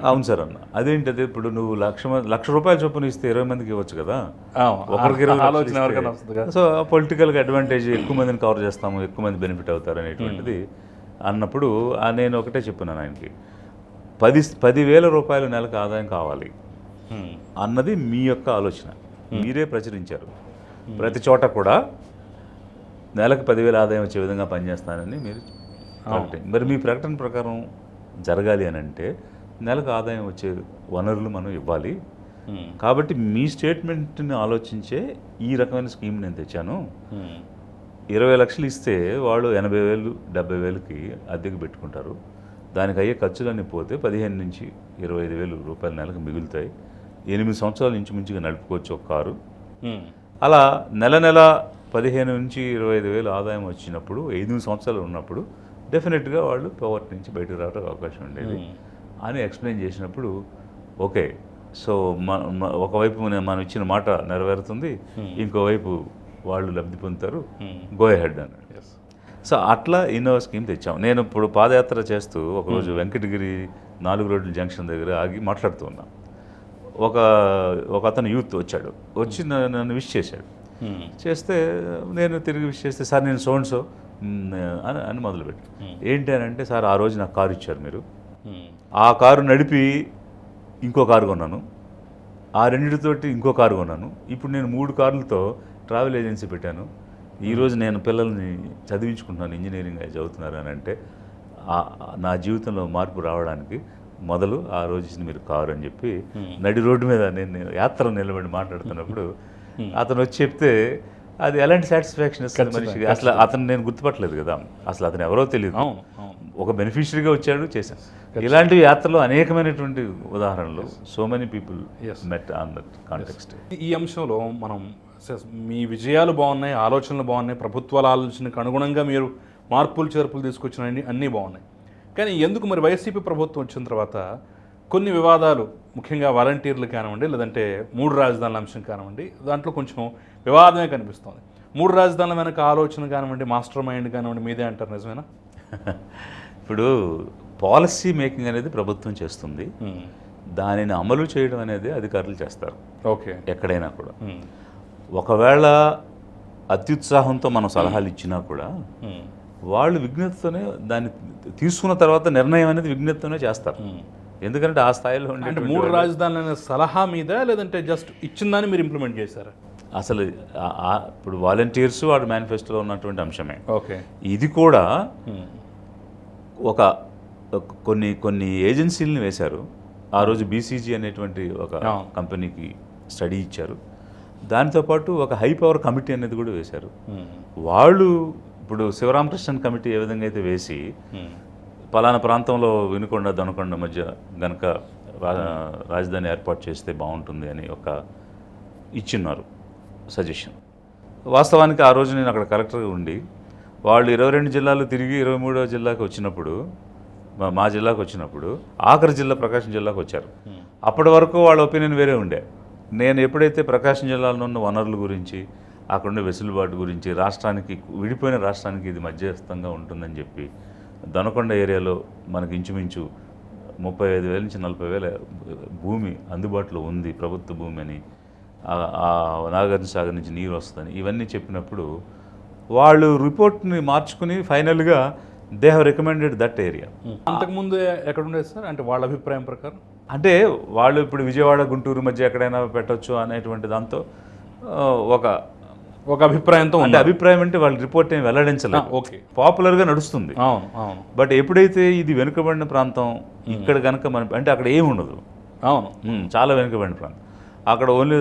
S2: అవును సార్ అన్న. అదేంటది, ఇప్పుడు నువ్వు లక్ష రూపాయల చొప్పున ఇస్తే 20 మందికి ఇవ్వచ్చు కదా, ఒకరికి ఆలోచన. సో పొలిటికల్గా అడ్వాంటేజ్, ఎక్కువ మందిని కవర్ చేస్తాము, ఎక్కువ మంది బెనిఫిట్ అవుతారు అనేటువంటిది అన్నప్పుడు నేను ఒకటే చెప్పినాను ఆయనకి, 10,000 రూపాయలు నెలకు ఆదాయం కావాలి అన్నది మీ యొక్క ఆలోచన, మీరే ప్రచురించారు. ప్రతి చోట కూడా నెలకు 10,000 ఆదాయం వచ్చే విధంగా పనిచేస్తానని మీరు మరి మీ ప్రకటన ప్రకారం జరగాలి అని అంటే నెలకు ఆదాయం వచ్చే వనరులు మనం ఇవ్వాలి. కాబట్టి మీ స్టేట్మెంట్ని ఆలోచించే ఈ రకమైన స్కీమ్ నేను తెచ్చాను. 20 లక్షలు ఇస్తే వాళ్ళు 80,000 70,000కి అద్దెకు పెట్టుకుంటారు. దానికి అయ్యే ఖర్చులన్నీ పోతే 15 నుంచి 25,000 రూపాయల నెలకు మిగులుతాయి. 8 సంవత్సరాల ఇంచుమించుగా నడుపుకోవచ్చు ఒక కారు. అలా నెల 15 నుంచి 25,000 ఆదాయం వచ్చినప్పుడు 8 సంవత్సరాలు ఉన్నప్పుడు డెఫినెట్గా వాళ్ళు పవర్టీ నుంచి బయటకు రావడానికి అవకాశం ఉండేది అని ఎక్స్ప్లెయిన్ చేసినప్పుడు ఓకే, సో ఒకవైపు మనం ఇచ్చిన మాట నెరవేరుతుంది, ఇంకోవైపు వాళ్ళు లబ్ధి పొందుతారు, గో అహెడ్ అన్నాడు. సో అట్లా ఇన్నోవా స్కీమ్ తెచ్చాం. నేను ఇప్పుడు పాదయాత్ర చేస్తూ ఒకరోజు వెంకటగిరి 4 రోడ్ల జంక్షన్ దగ్గర ఆగి మాట్లాడుతూ ఉన్నా. ఒక అతను యూత్ వచ్చాడు, వచ్చి నన్ను విష్ చేశాడు. చేస్తే నేను తిరిగి విష్ చేస్తే, సార్ నేను సో అని మొదలుపెట్టి, ఏంటి అని అంటే, సార్ ఆ రోజు నాకు కారు ఇచ్చారు మీరు, ఆ కారు నడిపి ఇంకో కారు కొన్నాను, ఆ రెండింటితోటి ఇంకో కారు కొన్నాను, ఇప్పుడు నేను 3 కార్లతో ట్రావెల్ ఏజెన్సీ పెట్టాను, ఈరోజు నేను పిల్లల్ని చదివించుకుంటున్నాను, ఇంజనీరింగ్ చదువుతున్నారు అని అంటే, నా జీవితంలో మార్పు రావడానికి మొదలు ఆ రోజు మీరు కారు అని చెప్పి నడి రోడ్డు మీద నేను యాత్ర నిలబడి మాట్లాడుతున్నప్పుడు అతను వచ్చి చెప్తే అది ఎలాంటి సాటిస్ఫాక్షన్ ఇస్తుంది మనిషికి. అసలు అతను నేను గుర్తుపట్టలేదు కదా, అసలు అతను ఎవరో తెలియదు, ఒక బెనిఫిషరీగా వచ్చాడు, చేశాను. ఇలాంటి యాత్రలో అనేకమైనటువంటి ఉదాహరణలు, so many people met on that context.
S1: ఈ అంశంలో మనం మీ విజయాలు బాగున్నాయి, ఆలోచనలు బాగున్నాయి, ప్రభుత్వాల ఆలోచనకు అనుగుణంగా మీరు మార్పులు చేర్పులు తీసుకొచ్చిన అన్నీ బాగున్నాయి. కానీ ఎందుకు మరి వైసీపీ ప్రభుత్వం వచ్చిన తర్వాత కొన్ని వివాదాలు, ముఖ్యంగా వాలంటీర్లు కానివ్వండి, లేదంటే 3 రాజధానుల అంశం కానివ్వండి, దాంట్లో కొంచెం వివాదమే కనిపిస్తుంది. 3 రాజధానుల వెనక ఆలోచన కానివ్వండి, మాస్టర్ మైండ్ కానివ్వండి మీదే అంటారు, నిజమేనా?
S2: ఇప్పుడు పాలసీ మేకింగ్ అనేది ప్రభుత్వం చేస్తుంది, దానిని అమలు చేయడం అనేది అధికారులు చేస్తారు.
S1: ఓకే,
S2: ఎక్కడైనా కూడా. ఒకవేళ అత్యుత్సాహంతో మనం సలహాలు ఇచ్చినా కూడా వాళ్ళు విజ్ఞతతోనే దాన్ని తీసుకున్న తర్వాత నిర్ణయం అనేది విజ్ఞతతోనే చేస్తారు. ఎందుకంటే ఆ స్థాయిలో ఉండే
S1: 3 రాజధానులు అనే సలహా మీద, లేదంటే జస్ట్ ఇచ్చిన దాన్ని మీరు ఇంప్లిమెంట్ చేశారా?
S2: అసలు ఇప్పుడు వాలంటీర్స్ వాడు మేనిఫెస్టోలో ఉన్నటువంటి అంశమే.
S1: ఓకే,
S2: ఇది కూడా కొన్ని ఏజెన్సీలను వేశారు. ఆ రోజు బీసీజీ అనేటువంటి ఒక కంపెనీకి స్టడీ ఇచ్చారు. దాంతోపాటు ఒక హై పవర్ కమిటీ అనేది కూడా వేశారు. వాళ్ళు ఇప్పుడు శివరామకృష్ణన్ కమిటీ ఏ విధంగా అయితే వేసి పలానా ప్రాంతంలో వినుకొండ దొనకొండ మధ్య గనక రాజధాని ఏర్పాటు చేస్తే బాగుంటుంది అని ఒక ఇచ్చిన్నారు సజెషన్. వాస్తవానికి ఆ రోజు నేను అక్కడ కలెక్టర్గా ఉండి వాళ్ళు 22 జిల్లాలు తిరిగి 23వ జిల్లాకి వచ్చినప్పుడు, మా జిల్లాకు వచ్చినప్పుడు ఆఖరి జిల్లా ప్రకాశం జిల్లాకు వచ్చారు. అప్పటి వరకు వాళ్ళ ఒపీనియన్ వేరే ఉండే. నేను ఎప్పుడైతే ప్రకాశం జిల్లాలో ఉన్న వనరుల గురించి, అక్కడుండే వెసులుబాటు గురించి, రాష్ట్రానికి విడిపోయిన రాష్ట్రానికి ఇది మధ్యస్థంగా ఉంటుందని చెప్పి, దొనకొండ ఏరియాలో మనకి ఇంచుమించు 35,000 నుంచి 40,000 భూమి అందుబాటులో ఉంది, ప్రభుత్వ భూమి అని, నాగార్జున సాగర్ నుంచి నీరు వస్తుందని ఇవన్నీ చెప్పినప్పుడు వాళ్ళు రిపోర్ట్ని మార్చుకుని ఫైనల్గా they have recommended that area.
S1: అంతకుముందు ఎక్కడ ఉండేది సార్, అంటే వాళ్ళ అభిప్రాయం ప్రకారం?
S2: అంటే వాళ్ళు ఇప్పుడు విజయవాడ గుంటూరు మధ్య ఎక్కడైనా పెట్టవచ్చు అనేటువంటి దాంతో ఒక
S1: ఒక అభిప్రాయంతో
S2: అంటే అభిప్రాయం అంటే వాళ్ళ రిపోర్ట్ ఏం వెల్లడించలేదు,
S1: ఓకే,
S2: పాపులర్గా నడుస్తుంది.
S1: అవును అవును
S2: బట్ ఎప్పుడైతే ఇది వెనుకబడిన ప్రాంతం ఇక్కడ కనుక మనం అంటే అక్కడ ఏమి ఉండదు,
S1: అవును
S2: చాలా వెనుకబడిన ప్రాంతం. అక్కడ ఓన్లీ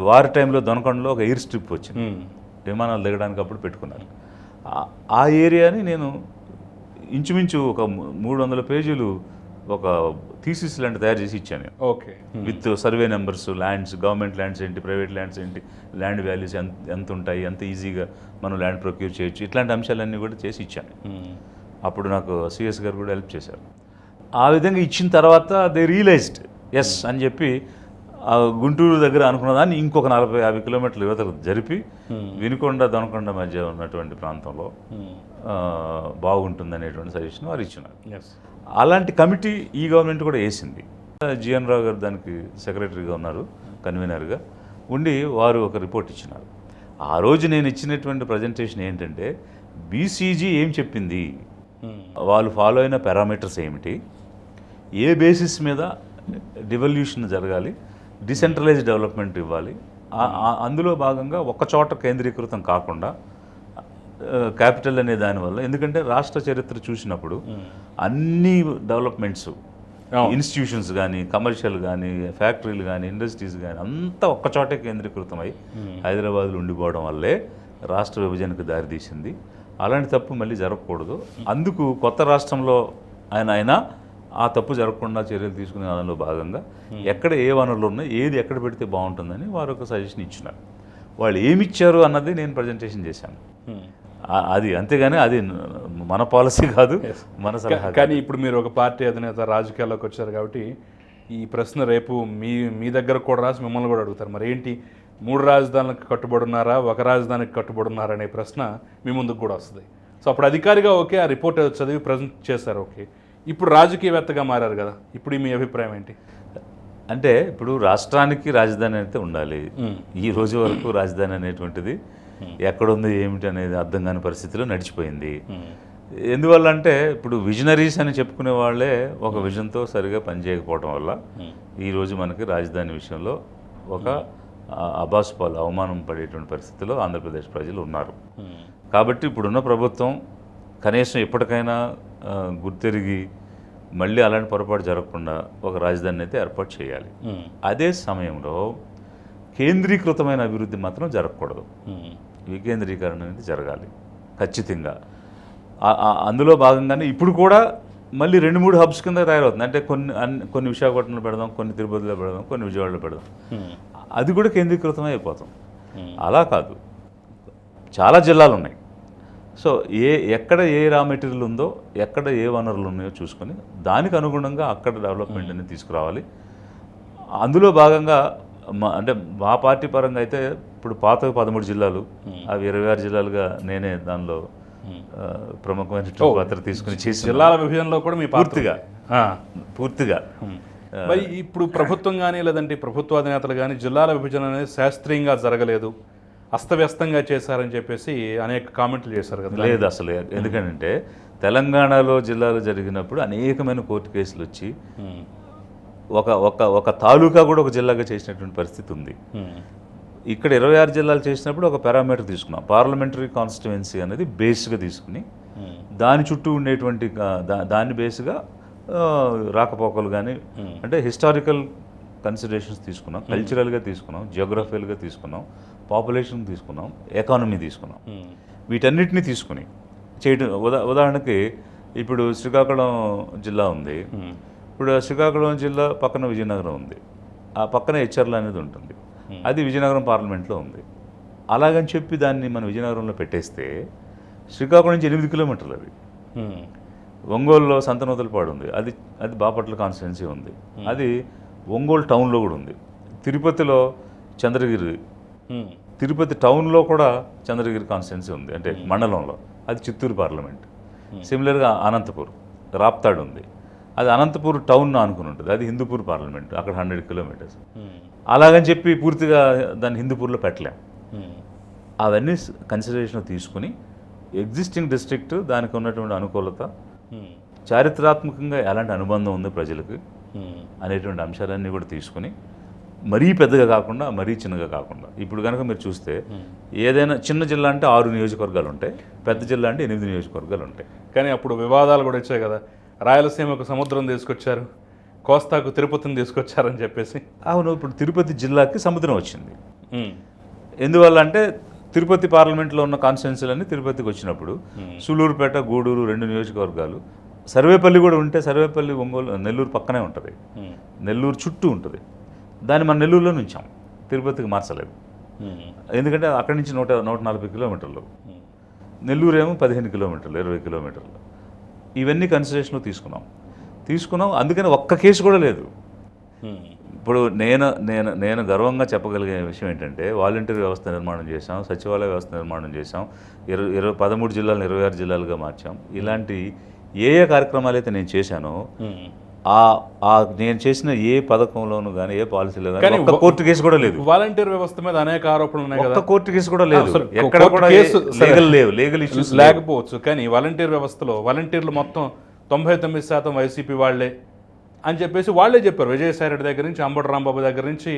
S2: వార్ టైంలో దొనకొండలో ఒక ఎయిర్ స్ట్రిప్ వచ్చింది, విమానాలు దిగడానికి అప్పుడు పెట్టుకున్నారు. ఆ ఏరియాని నేను ఇంచుమించు ఒక 300 పేజీలు ఒక థీసిస్ లాంటి తయారు చేసి ఇచ్చాను నేను.
S1: Okay,
S2: with survey numbers, lands, government lands ఏంటి, ప్రైవేట్ ల్యాండ్స్ ఏంటి, ల్యాండ్ వాల్యూస్ ఎంత ఉంటాయి, ఎంత ఈజీగా మనం ల్యాండ్ ప్రొక్యూర్ చేయొచ్చు, ఇట్లాంటి అంశాలన్నీ కూడా చేసి ఇచ్చాను. అప్పుడు నాకు సిఎస్ గారు కూడా హెల్ప్ చేశారు. ఆ విధంగా ఇచ్చిన తర్వాత దే రియలైజ్డ్ ఎస్ అని చెప్పి గుంటూరు దగ్గర అనుకున్న దాన్ని ఇంకొక 40-50 కిలోమీటర్ల యువతకు జరిపి వినుకొండ దొనకొండ మధ్య ఉన్నటువంటి ప్రాంతంలో బాగుంటుంది అనేటువంటి సజెషన్ వారు ఇచ్చినారు. అలాంటి కమిటీ ఈ గవర్నమెంట్ కూడా వేసింది. జిఎన్ రావు గారు దానికి సెక్రటరీగా ఉన్నారు, కన్వీనర్గా ఉండి వారు ఒక రిపోర్ట్ ఇచ్చినారు. ఆ రోజు నేను ఇచ్చినటువంటి ప్రజెంటేషన్ ఏంటంటే బీసీజీ ఏం చెప్పింది, వాళ్ళు ఫాలో అయిన పారామీటర్స్ ఏమిటి, ఏ బేసిస్ మీద డివల్యూషన్ జరగాలి, డిసెంట్రలైజ్డ్ డెవలప్మెంట్ ఇవ్వాలి, అందులో భాగంగా ఒక్క చోట కేంద్రీకృతం కాకుండా క్యాపిటల్ అనే దానివల్ల, ఎందుకంటే రాష్ట్ర చరిత్ర చూసినప్పుడు అన్ని డెవలప్మెంట్స్, ఇన్స్టిట్యూషన్స్ కానీ, కమర్షియల్ కానీ, ఫ్యాక్టరీలు కానీ, ఇండస్ట్రీస్ కానీ అంతా ఒక్కచోటే కేంద్రీకృతమై హైదరాబాద్లో ఉండిపోవడం వల్లే రాష్ట్ర విభజనకు దారితీసింది. అలాంటి తప్పు మళ్ళీ జరగకూడదు. అందుకు కొత్త రాష్ట్రంలో ఆయన ఆ తప్పు జరగకుండా చర్యలు తీసుకునే దానిలో భాగంగా ఎక్కడ ఏ వనరులు ఉన్నాయి, ఏది ఎక్కడ పెడితే బాగుంటుందని వారు ఒక సజెషన్ ఇచ్చినారు. వాళ్ళు ఏమిచ్చారు అన్నది నేను ప్రజెంటేషన్ చేశాను. అది అంతేగాని అది మన పాలసీ కాదు, మన సలహా.
S1: కానీ ఇప్పుడు మీరు ఒక పార్టీ అధినేత, రాజకీయాల్లోకి వచ్చారు కాబట్టి ఈ ప్రశ్న రేపు మీ దగ్గర కూడా రాసి మిమ్మల్ని కూడా అడుగుతారు. మరి ఏంటి 3 రాజధానులకు కట్టుబడి ఉన్నారా, ఒక రాజధానికి కట్టుబడి ఉన్నారా అనే ప్రశ్న మీ ముందుకు కూడా వస్తుంది. సో అప్పుడు అధికారిగా ఓకే, ఆ రిపోర్ట్ చదివి ప్రజెంట్ చేశారు, ఓకే. ఇప్పుడు రాజకీయవేత్తగా మారారు కదా, ఇప్పుడు మీ అభిప్రాయం ఏంటి?
S2: అంటే ఇప్పుడు రాష్ట్రానికి రాజధాని అయితే ఉండాలి. ఈ రోజు వరకు రాజధాని అనేటువంటిది ఎక్కడుంది ఏమిటి అనేది అర్థం కాని పరిస్థితిలో నడిచిపోయింది. ఎందువల్ల అంటే ఇప్పుడు విజనరీస్ అని చెప్పుకునే వాళ్ళే ఒక విజన్తో సరిగా పనిచేయకపోవడం వల్ల ఈరోజు మనకి రాజధాని విషయంలో ఒక అబాసుపాలు, అవమానం పడేటువంటి పరిస్థితిలో ఆంధ్రప్రదేశ్ ప్రజలు ఉన్నారు. కాబట్టి ఇప్పుడున్న ప్రభుత్వం కనీసం ఎప్పటికైనా గుర్తెరిగి మళ్ళీ అలాంటి పొరపాటు జరగకుండా ఒక రాజధానిని అయితే ఏర్పాటు చేయాలి. అదే సమయంలో కేంద్రీకృతమైన అభివృద్ధి మాత్రం జరగకూడదు, వికేంద్రీకరణ అనేది జరగాలి ఖచ్చితంగా. అందులో భాగంగానే ఇప్పుడు కూడా మళ్ళీ 2-3 హబ్స్ కింద తయారవుతుంది. అంటే కొన్ని విశాఖపట్నంలో పెడదాం, కొన్ని తిరుపతిలో పెడదాం, కొన్ని విజయవాడలో పెడదాం, అది కూడా కేంద్రీకృతమే అయిపోతాం. అలా కాదు, చాలా జిల్లాలు ఉన్నాయి. సో ఎక్కడ ఏ రా మెటీరియల్ ఉందో, ఎక్కడ ఏ వనరులు ఉన్నాయో చూసుకొని దానికి అనుగుణంగా అక్కడ డెవలప్మెంట్ అనేది తీసుకురావాలి. అందులో భాగంగా అంటే మా పార్టీ పరంగా అయితే ఇప్పుడు పాత 13 జిల్లాలు, అవి 26 జిల్లాలుగా నేనే దానిలో ప్రముఖమైన పాత్ర తీసుకుని చేసి
S1: జిల్లాల విభజనలో కూడా మీ
S2: పూర్తిగా
S1: మరి ఇప్పుడు ప్రభుత్వం కానీ లేదంటే ప్రభుత్వ అధినేతలు కానీ జిల్లాల విభజన అనేది శాస్త్రీయంగా జరగలేదు, అస్తవ్యస్తంగా చేశారని చెప్పేసి అనేక కామెంట్లు చేశారు కదా.
S2: లేదు అసలు, ఎందుకంటే తెలంగాణలో జిల్లాలు జరిగినప్పుడు అనేకమైన కోర్టు కేసులు వచ్చి ఒక తాలూకా కూడా ఒక జిల్లాగా చేసినటువంటి పరిస్థితి ఉంది. ఇక్కడ 26 జిల్లాలు చేసినప్పుడు ఒక పారామీటర్ తీసుకున్నాం, పార్లమెంటరీ కాన్స్టిట్యుయెన్సీ అనేది బేస్గా తీసుకుని దాని చుట్టూ ఉండేటువంటి దాన్ని బేస్గా రాకపోకలు కానీ, అంటే హిస్టారికల్ కన్సిడరేషన్స్ తీసుకున్నాం, కల్చరల్గా తీసుకున్నాం, జియోగ్రఫికల్గా తీసుకున్నాం, పాపులేషన్ తీసుకున్నాం, ఎకానమీ తీసుకున్నాం. వీటన్నిటిని తీసుకుని చేయడం. ఉదాహరణకి ఇప్పుడు శ్రీకాకుళం జిల్లా ఉంది. ఇప్పుడు శ్రీకాకుళం జిల్లా పక్కన విజయనగరం ఉంది, ఆ పక్కన హెచ్చర్ల అనేది ఉంటుంది, అది విజయనగరం పార్లమెంట్లో ఉంది. అలాగని చెప్పి దాన్ని మన విజయనగరంలో పెట్టేస్తే శ్రీకాకుళం నుంచి 8 కిలోమీటర్లు అది. ఒంగోలులో సంతనూతలపాడు ఉంది, అది బాపట్ల కాన్స్టిట్యున్సీ ఉంది, అది ఒంగోలు టౌన్లో కూడా ఉంది. తిరుపతిలో చంద్రగిరి, తిరుపతి టౌన్లో కూడా చంద్రగిరి కాన్స్టిట్యున్సీ ఉంది, అంటే మండలంలో, అది చిత్తూరు పార్లమెంట్. సిమిలర్గా అనంతపూర్, రాప్తాడు ఉంది, అది అనంతపూర్ టౌన్ అనుకుని ఉంటుంది, అది హిందూపూర్ పార్లమెంట్, అక్కడ 100 కిలోమీటర్స్. అలాగని చెప్పి పూర్తిగా దాన్ని హిందూపూర్లో పెట్టలేం. అవన్నీ కన్సిడరేషన్ తీసుకుని ఎగ్జిస్టింగ్ డిస్ట్రిక్ట్, దానికి ఉన్నటువంటి అనుకూలత, చారిత్రాత్మకంగా ఎలాంటి అనుబంధం ఉంది ప్రజలకు అనేటువంటి అంశాలన్నీ కూడా తీసుకుని మరీ పెద్దగా కాకుండా మరీ చిన్నగా కాకుండా. ఇప్పుడు కనుక మీరు చూస్తే ఏదైనా చిన్న జిల్లా అంటే 6 నియోజకవర్గాలు ఉంటాయి, పెద్ద జిల్లా అంటే 8 నియోజకవర్గాలు ఉంటాయి.
S1: కానీ అప్పుడు వివాదాలు కూడా వచ్చాయి కదా, రాయలసీమకు సముద్రం తీసుకొచ్చారు, కోస్తాకు తిరుపతిని తీసుకొచ్చారని చెప్పేసి.
S2: అవును, ఇప్పుడు తిరుపతి జిల్లాకి సముద్రం వచ్చింది. ఎందువల్ల అంటే తిరుపతి పార్లమెంట్లో ఉన్న కాన్స్టిట్యున్సీలన్నీ తిరుపతికి వచ్చినప్పుడు సూళ్ళూరుపేట, గూడూరు 2 నియోజకవర్గాలు, సర్వేపల్లి కూడా ఉంటే సర్వేపల్లి ఒంగోలు నెల్లూరు పక్కనే ఉంటుంది, నెల్లూరు చుట్టూ ఉంటుంది. దాన్ని మన నెల్లూరులో నుంచాం, తిరుపతికి మార్చలేదు. ఎందుకంటే అక్కడి నుంచి 140 కిలోమీటర్లు, నెల్లూరు ఏమో 15 కిలోమీటర్లు, 20 కిలోమీటర్లు. ఇవన్నీ కన్సిడరేషన్లో తీసుకున్నాం. అందుకని ఒక్క కేసు కూడా లేదు. ఇప్పుడు నేను గర్వంగా చెప్పగలిగే విషయం ఏంటంటే వాలంటీర్ వ్యవస్థ నిర్మాణం చేశాం, సచివాలయ వ్యవస్థ నిర్మాణం చేశాం, 13 జిల్లాలను 26 జిల్లాలుగా మార్చాం. ఇలాంటి ఏ కార్యక్రమాలు అయితే నేను చేశానో నేను చేసిన ఏ పథకంలోనూ కానీ ఏ పాలసీలో కానీ ఒక్క కోర్టు కేసు కూడా లేదు.
S1: వాలంటీర్ వ్యవస్థ మీద అనేక ఆరోపణలు ఉన్నాయి కదా,
S2: ఒక్క కోర్టు కేసు కూడా లేదు. ఎక్కడ కూడా లీగల్ ఇష్యూస్
S1: లేకపోవచ్చు, కానీ వాలంటీర్ వ్యవస్థలో వాలంటీర్లు మొత్తం 99% వైసీపీ వాళ్లే అని చెప్పేసి వాళ్ళే చెప్పారు. విజయసాయిరెడ్డి దగ్గర నుంచి, అంబటి రాంబాబు దగ్గర నుంచి,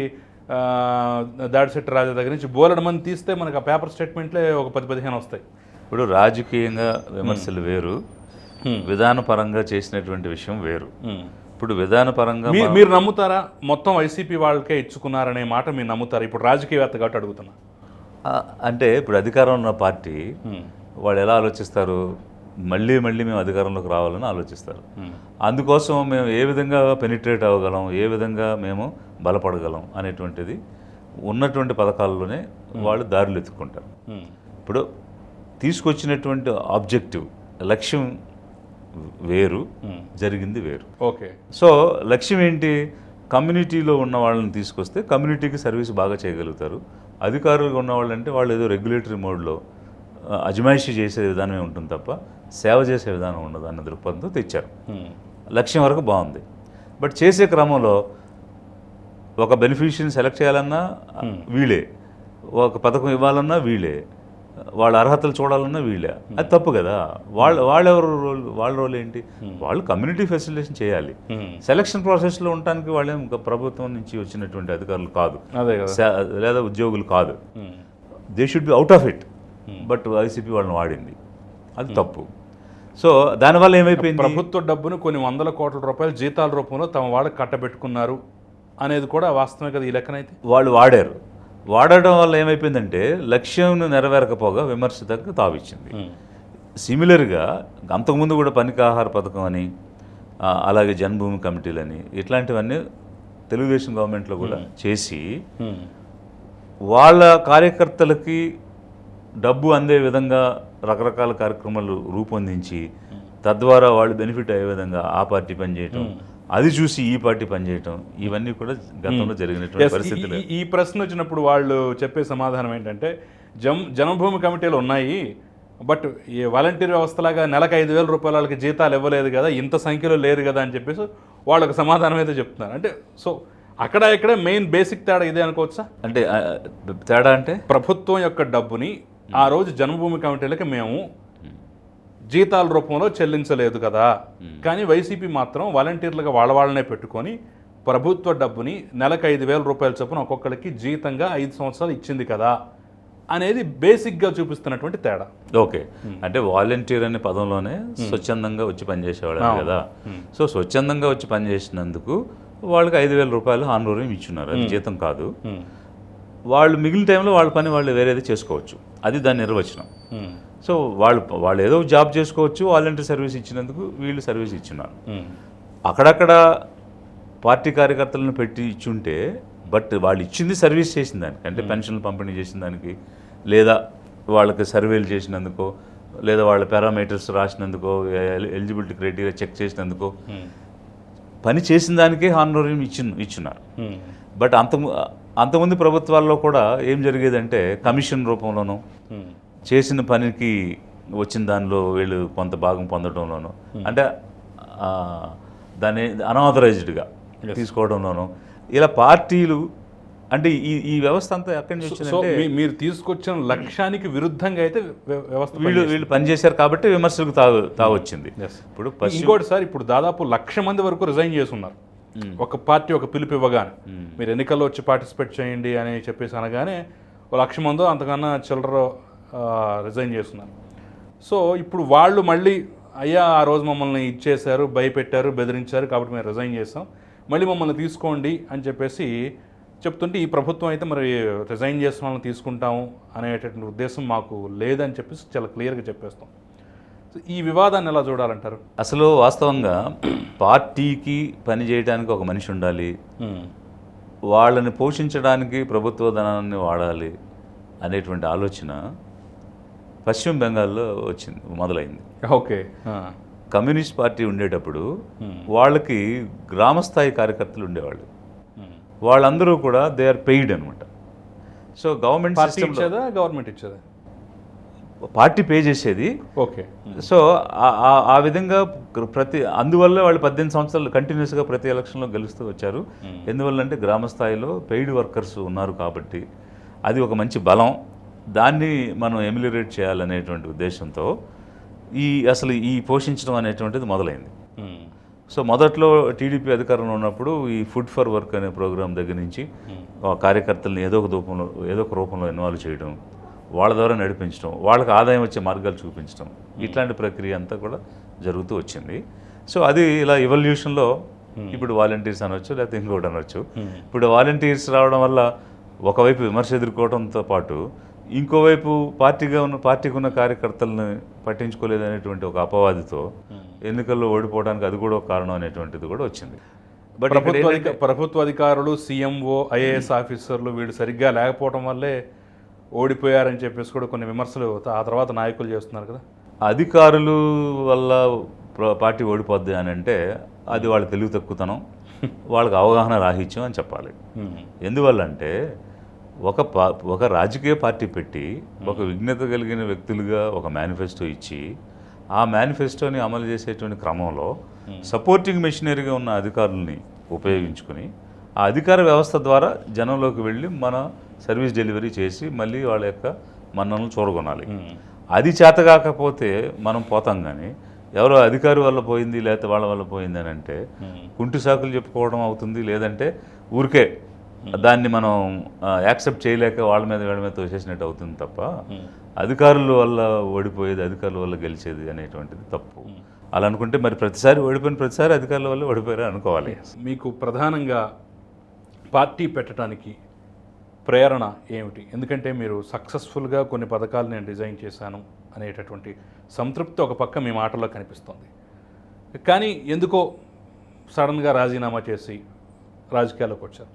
S1: దాడిశెట్టి రాజా దగ్గర నుంచి బోలెడు మంది తీస్తే మనకు ఆ పేపర్ స్టేట్మెంట్లే ఒక 10-15 వస్తాయి.
S2: ఇప్పుడు రాజకీయంగా విమర్శలు వేరు, విధానపరంగా చేసినటువంటి విషయం వేరు. ఇప్పుడు విధానపరంగా
S1: మీరు నమ్ముతారా మొత్తం వైసీపీ వాళ్ళకే ఇచ్చుకున్నారనే మాట మీరు నమ్ముతారా? ఇప్పుడు రాజకీయవేత్త కాబట్టి అడుగుతున్నా.
S2: అంటే ఇప్పుడు అధికారంలో ఉన్న పార్టీ వాళ్ళు ఎలా ఆలోచిస్తారు, మళ్ళీ మేము అధికారంలోకి రావాలని ఆలోచిస్తారు. అందుకోసం మేము ఏ విధంగా పెనిట్రేట్ అవ్వగలం, ఏ విధంగా మేము బలపడగలం అనేటువంటిది ఉన్నటువంటి పథకాల్లోనే వాళ్ళు దారులు ఎత్తుకుంటారు. ఇప్పుడు తీసుకొచ్చినటువంటి ఆబ్జెక్టివ్ లక్ష్యం వేరు, జరిగింది వేరు.
S1: ఓకే,
S2: సో లక్ష్యం ఏంటి? కమ్యూనిటీలో ఉన్న వాళ్ళని తీసుకొస్తే కమ్యూనిటీకి సర్వీస్ బాగా చేయగలుగుతారు. అధికారులుగా ఉన్న వాళ్ళంటే వాళ్ళు ఏదో రెగ్యులేటరీ మోడ్లో అజమాయిషీ చేసే విధానమే ఉంటుంది తప్ప సేవ చేసే విధానం ఉండదు అన్న దృక్పథంతో తెచ్చారు. లక్ష్యం వరకు బాగుంది. బట్ చేసే క్రమంలో ఒక బెనిఫిషియరీని సెలెక్ట్ చేయాలన్నా వీళ్ళే, ఒక పథకం ఇవ్వాలన్నా వీళ్ళే, వాళ్ళ అర్హతలు చూడాలన్నా వీళ్ళే. అది తప్పు కదా. వాళ్ళ రోల్ ఏంటి? వాళ్ళు కమ్యూనిటీ ఫెసిలిటేషన్ చేయాలి. సెలక్షన్ ప్రాసెస్లో ఉండటానికి వాళ్ళేం ప్రభుత్వం నుంచి వచ్చినటువంటి అధికారులు కాదు, లేదా ఉద్యోగులు కాదు. They should be out of it. But YCP వాళ్ళని వాడింది, అది తప్పు. సో దానివల్ల ఏమైపోయింది?
S1: ప్రభుత్వ డబ్బును కొన్ని 100 కోట్ల రూపాయలు జీతాల రూపంలో తమ వాళ్ళకి కట్టబెట్టుకున్నారు అనేది కూడా వాస్తవమే కదా. ఈ లెక్కనైతే వాళ్ళు
S2: వాడడం వల్ల ఏమైపోయిందంటే లక్ష్యం నెరవేరకపోగా విమర్శ దగ్గర తావిచ్చింది. సిమిలర్గా అంతకుముందు కూడా పనికాహార పథకం అని, అలాగే జన్మభూమి కమిటీలని, ఇట్లాంటివన్నీ తెలుగుదేశం గవర్నమెంట్లో కూడా చేసి వాళ్ళ కార్యకర్తలకి డబ్బు అందే విధంగా రకరకాల కార్యక్రమాలు రూపొందించి తద్వారా వాళ్ళు బెనిఫిట్ అయ్యే విధంగా ఆ పార్టీ పనిచేయటం, అది చూసి ఈ పార్టీ పనిచేయటం, ఇవన్నీ కూడా గతంలో జరిగినటువంటి పరిస్థితులు.
S1: ఈ ప్రశ్న వచ్చినప్పుడు వాళ్ళు చెప్పే సమాధానం ఏంటంటే జన్మభూమి కమిటీలు ఉన్నాయి, బట్ ఈ వాలంటీర్ వ్యవస్థలాగా నెలకు 5,000 రూపాయల వాళ్ళకి జీతాలు ఇవ్వలేదు కదా, ఇంత సంఖ్యలో లేరు కదా అని చెప్పేసి వాళ్ళకి సమాధానం అయితే చెప్తున్నారు. అంటే సో ఇక్కడ మెయిన్ బేసిక్ తేడా ఇదే అనుకోవచ్చా?
S2: అంటే తేడా అంటే
S1: ప్రభుత్వం యొక్క డబ్బుని ఆ రోజు జన్మభూమి కమిటీలకి మేము జీతాల రూపంలో చెల్లించలేదు కదా, కానీ వైసీపీ మాత్రం వాలంటీర్లుగా వాళ్ళనే పెట్టుకొని ప్రభుత్వ డబ్బుని నెలకు 5,000 రూపాయల చొప్పున ఒక్కొక్కరికి జీతంగా 5 సంవత్సరాలు ఇచ్చింది కదా అనేది బేసిక్గా చూపిస్తున్నటువంటి తేడా.
S2: ఓకే, అంటే వాలంటీర్ అనే పదంలోనే స్వచ్ఛందంగా వచ్చి పనిచేసేవాళ్ళు కదా. సో స్వచ్ఛందంగా వచ్చి పనిచేసినందుకు వాళ్ళకి 5,000 రూపాయలు హానోరియం ఇచ్చున్నారు, అది జీతం కాదు. వాళ్ళు మిగిలిన టైంలో వాళ్ళ పని వాళ్ళు వేరేది చేసుకోవచ్చు, అది దాని నిర్వచనం. సో వాళ్ళు ఏదో జాబ్ చేసుకోవచ్చు, వాలంటీర్ సర్వీస్ ఇచ్చినందుకు వీళ్ళు సర్వీస్ ఇచ్చున్నారు. అక్కడక్కడ పార్టీ కార్యకర్తలను పెట్టి ఇచ్చుంటే, బట్ వాళ్ళు ఇచ్చింది సర్వీస్ చేసిన దానికి, అంటే పెన్షన్లు పంపిణీ చేసిన దానికి, లేదా వాళ్ళకి సర్వేలు చేసినందుకో, లేదా వాళ్ళ పారామీటర్స్ రాసినందుకో, ఎలిజిబిలిటీ క్రైటీరియా చెక్ చేసినందుకో, పని చేసిన దానికే హానోరియం ఇచ్చున్నారు. బట్ అంతకుముందు ప్రభుత్వాల్లో కూడా ఏం జరిగేదంటే కమిషన్ రూపంలోనూ, చేసిన పనికి వచ్చిన దానిలో వీళ్ళు కొంత భాగం పొందడంలోనూ, అంటే దాన్ని అన్ఆథరైజ్డ్గా తీసుకోవడంలోనూ, ఇలా పార్టీలు అంటే ఈ వ్యవస్థ అంతా ఎక్కడి నుంచి వచ్చిందంటే
S1: మీరు తీసుకొచ్చిన లక్ష్యానికి విరుద్ధంగా అయితే వ్యవస్థ
S2: వీళ్ళు పనిచేశారు కాబట్టి విమర్శలకు తావొచ్చింది.
S1: ఇప్పుడు ఇంకోటి సార్, ఇప్పుడు దాదాపు 1,00,000 మంది వరకు రిజైన్ చేస్తున్నారు. ఒక పార్టీ ఒక పిలుపు ఇవ్వగానే మీరు ఎన్నికల్లో వచ్చి పార్టిసిపేట్ చేయండి అని చెప్పేసి అనగానే 1,00,000 మందో అంతకన్నా చిల్లర రిజైన్ చేస్తున్నారు. సో ఇప్పుడు వాళ్ళు మళ్ళీ అయ్యా ఆ రోజు మమ్మల్ని ఇచ్చేశారు, భయపెట్టారు, బెదిరించారు కాబట్టి మేము రిజైన్ చేస్తాం, మళ్ళీ మమ్మల్ని తీసుకోండి అని చెప్పేసి చెప్తుంటే ఈ ప్రభుత్వం అయితే మరి రిజైన్ చేసిన వాళ్ళని తీసుకుంటాము అనేటటువంటి ఉద్దేశం మాకు లేదని చెప్పేసి చాలా క్లియర్గా చెప్పేస్తాం. సో ఈ వివాదాన్ని ఎలా చూడాలంటారు?
S2: అసలు వాస్తవంగా పార్టీకి పని చేయడానికి ఒక మనిషి ఉండాలి, వాళ్ళని పోషించడానికి ప్రభుత్వ ధనాన్ని వాడాలి అనేటువంటి ఆలోచన పశ్చిమ బెంగాల్లో మొదలైంది.
S1: ఓకే.
S2: కమ్యూనిస్ట్ పార్టీ ఉండేటప్పుడు వాళ్ళకి గ్రామస్థాయి కార్యకర్తలు ఉండేవాళ్ళు, వాళ్ళందరూ కూడా దే ఆర్ పెయిడ్ అనమాట. సో గవర్నమెంట్
S1: గవర్నమెంట్ ఇచ్చేదా?
S2: పార్టీ పే చేసేది.
S1: ఓకే.
S2: సో ఆ విధంగా అందువల్ల వాళ్ళు 18 సంవత్సరాలు కంటిన్యూస్గా ప్రతి ఎలక్షన్లో గెలుస్తూ వచ్చారు. ఎందువల్ల అంటే గ్రామ స్థాయిలో పెయిడ్ వర్కర్స్ ఉన్నారు కాబట్టి అది ఒక మంచి బలం, దాన్ని మనం ఎమ్యులరేట్ చేయాలనేటువంటి ఉద్దేశంతో అసలు ఈ పోషించడం అనేటువంటిది మొదలైంది. సో మొదట్లో టీడీపీ అధికారంలో ఉన్నప్పుడు ఈ ఫుడ్ ఫర్ వర్క్ అనే ప్రోగ్రాం దగ్గర నుంచి కార్యకర్తలను ఏదో ఒక రూపంలో ఇన్వాల్వ్ చేయడం, వాళ్ళ ద్వారా నడిపించడం, వాళ్ళకి ఆదాయం వచ్చే మార్గాలు చూపించడం, ఇట్లాంటి ప్రక్రియ అంతా కూడా జరుగుతూ వచ్చింది. సో అది ఇలా ఎవల్యూషన్లో ఇప్పుడు వాలంటీర్స్ అనొచ్చు, లేకపోతే ఇంకోటి అనొచ్చు. ఇప్పుడు వాలంటీర్స్ రావడం వల్ల ఒకవైపు విమర్శ ఎదుర్కోవడంతో పాటు ఇంకోవైపు పార్టీకి ఉన్న కార్యకర్తలను పట్టించుకోలేదనేటువంటి ఒక అపవాదితో ఎన్నికల్లో ఓడిపోవడానికి అది కూడా ఒక కారణం అనేటువంటిది కూడా వచ్చింది. బట్
S1: ప్రభుత్వ అధికారులు, సీఎంఓ, ఐఏఎస్ ఆఫీసర్లు వీళ్ళు సరిగ్గా లేకపోవడం వల్లే ఓడిపోయారని చెప్పేసి కూడా కొన్ని విమర్శలు ఆ తర్వాత నాయకులు చేస్తున్నారు కదా.
S2: అధికారులు వల్ల పార్టీ ఓడిపోద్ది అని అంటే అది వాళ్ళ తెలివి తక్కువతనం, వాళ్ళకి అవగాహన రాహిత్యం అని చెప్పాలి. ఎందువల్ల అంటే ఒక రాజకీయ పార్టీ పెట్టి ఒక విఘ్నత కలిగిన వ్యక్తులుగా ఒక మేనిఫెస్టో ఇచ్చి ఆ మేనిఫెస్టోని అమలు చేసేటువంటి క్రమంలో సపోర్టింగ్ మెషినరీగా ఉన్న అధికారుల్ని ఉపయోగించుకుని ఆ అధికార వ్యవస్థ ద్వారా జనంలోకి వెళ్ళి మన సర్వీస్ డెలివరీ చేసి మళ్ళీ వాళ్ళ యొక్క మన్నలను చూరగొనాలి. అది చేతగాకపోతే మనం పోతాం. కానీ ఎవరో అధికారి వల్ల పోయింది లేకపోతే వాళ్ళ వల్ల పోయింది అని అంటే కుంటి సాకులు చెప్పుకోవడం అవుతుంది, లేదంటే ఊరికే దాన్ని మనం యాక్సెప్ట్ చేయలేక వాళ్ళ మీద తోసేసినట్టు అవుతుంది తప్ప అధికారుల వల్ల ఓడిపోయేది, అధికారుల వల్ల గెలిచేది అనేటువంటిది తప్పు. అలా అనుకుంటే మరి ఓడిపోయిన ప్రతిసారి అధికారుల వల్ల ఓడిపోయారు అనుకోవాలి.
S1: మీకు ప్రధానంగా పార్టీ పెట్టడానికి ప్రేరణ ఏమిటి? ఎందుకంటే మీరు సక్సెస్ఫుల్గా కొన్ని పథకాలు నేను డిజైన్ చేశాను అనేటటువంటి సంతృప్తి ఒక పక్క మీ మాటల్లో కనిపిస్తుంది. కానీ ఎందుకో సడన్గా రాజీనామా చేసి రాజకీయాల్లోకి వచ్చారు.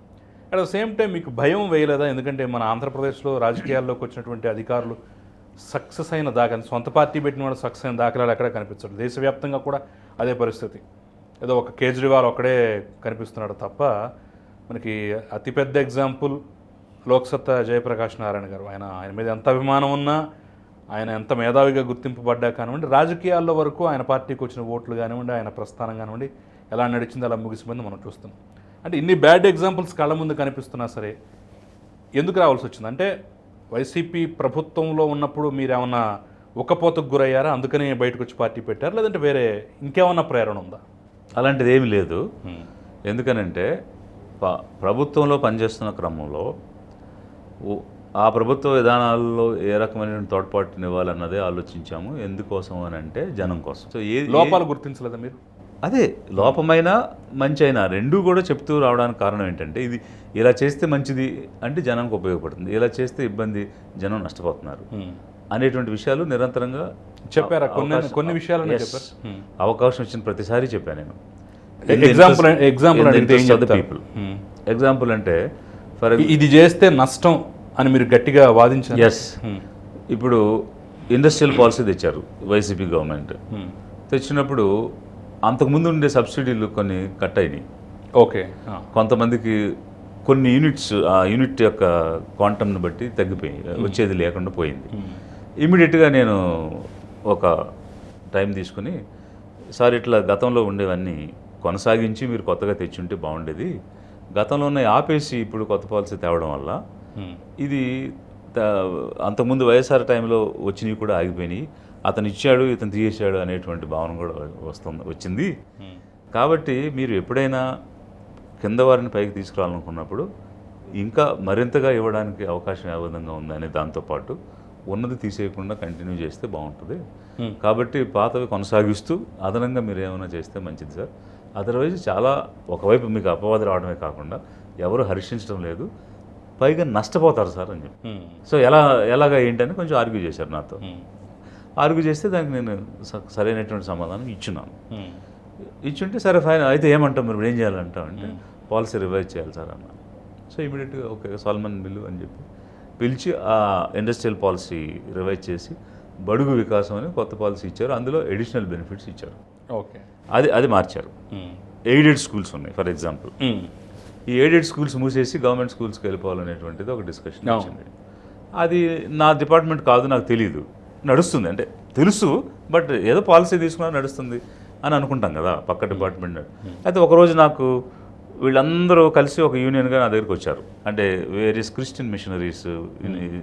S1: అట్ ద సేమ్ టైం మీకు భయం వేయలేదా? ఎందుకంటే మన ఆంధ్రప్రదేశ్లో రాజకీయాల్లోకి వచ్చినటువంటి అధికారులు సక్సెస్ అయిన దాఖలు, సొంత పార్టీ పెట్టిన వాళ్ళు సక్సెస్ అయిన దాఖలాలు ఎక్కడ కనిపించడు. దేశవ్యాప్తంగా కూడా అదే పరిస్థితి. ఏదో ఒక కేజ్రీవాల్ ఒక్కడే కనిపిస్తున్నాడు తప్ప మనకి అతిపెద్ద ఎగ్జాంపుల్ లోక్సత్తా జయప్రకాష్ నారాయణ గారు. ఆయన మీద ఎంత అభిమానం ఉన్నా, ఆయన ఎంత మేధావిగా గుర్తింపబడ్డా కానివ్వండి, రాజకీయాల్లో వరకు ఆయన పార్టీకి వచ్చిన ఓట్లు కానివ్వండి, ఆయన ప్రస్థానం కానివ్వండి, ఎలా నడిచింది అలా ముగిసిపోయింది మనం చూస్తున్నాం. అంటే ఇన్ని బ్యాడ్ ఎగ్జాంపుల్స్ కళ్ళ ముందు కనిపిస్తున్నా సరే ఎందుకు రావాల్సి వచ్చింది? అంటే వైసీపీ ప్రభుత్వంలో ఉన్నప్పుడు మీరు ఏమన్నా ఉక్కపోతకు గురయ్యారా, అందుకని బయటకు వచ్చి పార్టీ పెట్టారు, లేదంటే వేరే ఇంకేమన్నా ప్రేరణ ఉందా?
S2: అలాంటిది ఏమీ లేదు. ఎందుకనంటే ప్రభుత్వంలో పనిచేస్తున్న క్రమంలో ఆ ప్రభుత్వ విధానాల్లో ఏ రకమైన తోడ్పాటుని ఇవ్వాలన్నదే ఆలోచించాము. ఎందుకోసం అని అంటే జనం కోసం. సో
S1: లోపాలు గుర్తించలేదా మీరు?
S2: అదే లోపమైనా మంచి అయినా రెండూ కూడా చెప్తూ రావడానికి కారణం ఏంటంటే ఇది ఇలా చేస్తే మంచిది అంటే జనానికి ఉపయోగపడుతుంది, ఇలా చేస్తే ఇబ్బంది, జనం నష్టపోతున్నారు అనేటువంటి విషయాలు నిరంతరంగా
S1: చెప్పారా? కొన్ని విషయాలు
S2: అవకాశం వచ్చిన ప్రతిసారి చెప్పాను నేను. ఎగ్జాంపుల్ అంటే
S1: ఇది చేస్తే నష్టం అని మీరు గట్టిగా వాదించారు.
S2: ఎస్. ఇప్పుడు ఇండస్ట్రియల్ పాలసీ తెచ్చారు వైసీపీ గవర్నమెంట్. తెచ్చినప్పుడు అంతకుముందు ఉండే సబ్సిడీలు కొన్ని కట్ అయినాయి.
S1: ఓకే.
S2: కొంతమందికి కొన్ని యూనిట్స్ ఆ యూనిట్ యొక్క క్వాంటమ్ని బట్టి తగ్గిపోయి వచ్చేది లేకుండా పోయింది. ఇమీడియట్గా నేను ఒక టైం తీసుకుని, సార్ ఇట్లా గతంలో ఉండేవన్నీ కొనసాగించి మీరు కొత్తగా తెచ్చుంటే బాగుండేది, గతంలో ఉన్న ఆపేసి ఇప్పుడు కొత్త పాలసీ తేవడం వల్ల ఇది అంతకుముందు వైఎస్ఆర్ టైంలో వచ్చినవి కూడా ఆగిపోయినాయి, అతను ఇచ్చాడు ఇతను తీసేశాడు అనేటువంటి భావన కూడా వచ్చింది. కాబట్టి మీరు ఎప్పుడైనా కింద వారిని పైకి తీసుకురావాలనుకున్నప్పుడు ఇంకా మరింతగా ఇవ్వడానికి అవకాశం ఏ విధంగా ఉందనే దాంతోపాటు ఉన్నది తీసేయకుండా కంటిన్యూ చేస్తే బాగుంటుంది. కాబట్టి పాతవి కొనసాగిస్తూ అదనంగా మీరు ఏమైనా చేస్తే మంచిది సార్. అదర్వైజ్ చాలా ఒకవైపు మీకు అపవాది రావడమే కాకుండా ఎవరు హర్షించడం లేదు, పైగా నష్టపోతారు సార్ అని చెప్పి. సో ఎలాగా ఏంటని కొంచెం ఆర్గ్యూ చేశారు నాతో. ఆర్గ్యూ చేస్తే దానికి నేను సరైనటువంటి సమాధానం ఇచ్చున్నాను. ఇచ్చుంటే సరే ఫైన్ అయితే ఏమంటాం మీరు ఏం చేయాలంటాం అంటే పాలసీ రివైజ్ చేయాలి సార్ అన్న. సో ఇమీడియట్గా ఓకే సాల్మన్ బిల్లు అని చెప్పి పిలిచి ఆ ఇండస్ట్రియల్ పాలసీ రివైజ్ చేసి బడుగు వికాసం అని కొత్త పాలసీ ఇచ్చారు. అందులో ఎడిషనల్ బెనిఫిట్స్ ఇచ్చారు.
S1: ఓకే,
S2: అది మార్చారు. ఎయిడెడ్ స్కూల్స్ ఉన్నాయి ఫర్ ఎగ్జాంపుల్. ఈ ఎయిడెడ్ స్కూల్స్ మూసేసి గవర్నమెంట్ స్కూల్స్కి వెళ్ళిపోవాలనేటువంటిది ఒక డిస్కషన్ వచ్చింది. అది నా డిపార్ట్మెంట్ కాదు, నాకు తెలియదు. నడుస్తుంది అంటే తెలుసు, బట్ ఏదో పాలసీ తీసుకున్నా నడుస్తుంది అని అనుకుంటాం కదా పక్క డిపార్ట్మెంట్. అయితే ఒకరోజు నాకు వీళ్ళందరూ కలిసి ఒక యూనియన్గా నా దగ్గరికి వచ్చారు. అంటే వేరియస్ క్రిస్టియన్ మిషనరీస్,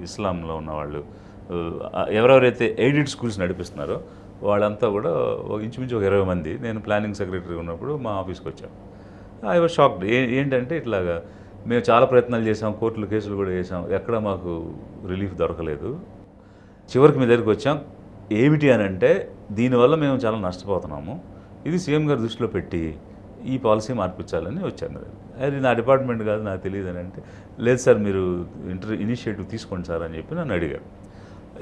S2: ఇస్లాంలో ఉన్నవాళ్ళు, ఎవరెవరైతే ఎయిడెడ్ స్కూల్స్ నడిపిస్తున్నారో వాళ్ళంతా కూడా ఇంచుమించు ఒక 20 మంది. నేను ప్లానింగ్ సెక్రటరీ ఉన్నప్పుడు మా ఆఫీస్కి వచ్చాను. I was shocked. ఏంటంటే ఇట్లాగా మేము చాలా ప్రయత్నాలు చేసాం, కోర్టులు కేసులు కూడా చేసాం, ఎక్కడ మాకు రిలీఫ్ దొరకలేదు. చివరికి మీ దగ్గరికి వచ్చాం. ఏమిటి అని అంటే దీనివల్ల మేము చాలా నష్టపోతున్నాము, ఇది సీఎం గారు దృష్టిలో పెట్టి ఈ పాలసీ మార్పించాలని వచ్చాను. అది నా డిపార్ట్మెంట్ కాదు, నాకు తెలియదు అని అంటే లేదు సార్ మీరు ఇనిషియేటివ్ తీసుకోండి సార్ అని చెప్పి నన్ను అడిగారు.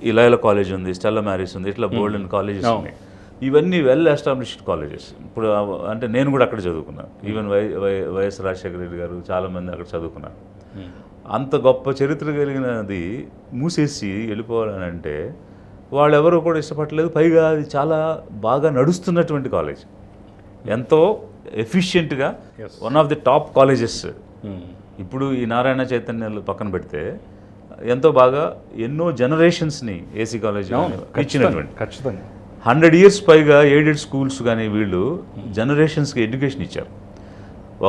S2: ఇలా కాలేజ్ ఉంది, స్టెల్లా మ్యారీస్ ఉంది, ఇట్లా బోల్డ్ అండ్ కాలేజెస్ ఉన్నాయి. ఇవన్నీ వెల్ ఎస్టాబ్లిష్డ్ కాలేజెస్. ఇప్పుడు అంటే నేను కూడా అక్కడ చదువుకున్నాను. ఈవెన్ వైఎస్ రాజశేఖర రెడ్డి గారు చాలామంది అక్కడ చదువుకున్నారు. అంత గొప్ప చరిత్ర కలిగినది మూసేసి వెళ్ళిపోవాలని అంటే వాళ్ళెవరూ కూడా ఇష్టపడలేదు. పైగా అది చాలా బాగా నడుస్తున్నటువంటి కాలేజ్, ఎంతో ఎఫిషియెంట్గా one of the top colleges. ఇప్పుడు ఈ నారాయణ చైతన్యాలు పక్కన పెడితే ఎంతో బాగా ఎన్నో జనరేషన్స్ని ఏసీ కాలేజ్ ఇచ్చినటువంటి,
S1: ఖచ్చితంగా
S2: 100 years పైగా ఎయిడెడ్ స్కూల్స్ కానీ వీళ్ళు జనరేషన్స్కి ఎడ్యుకేషన్ ఇచ్చారు.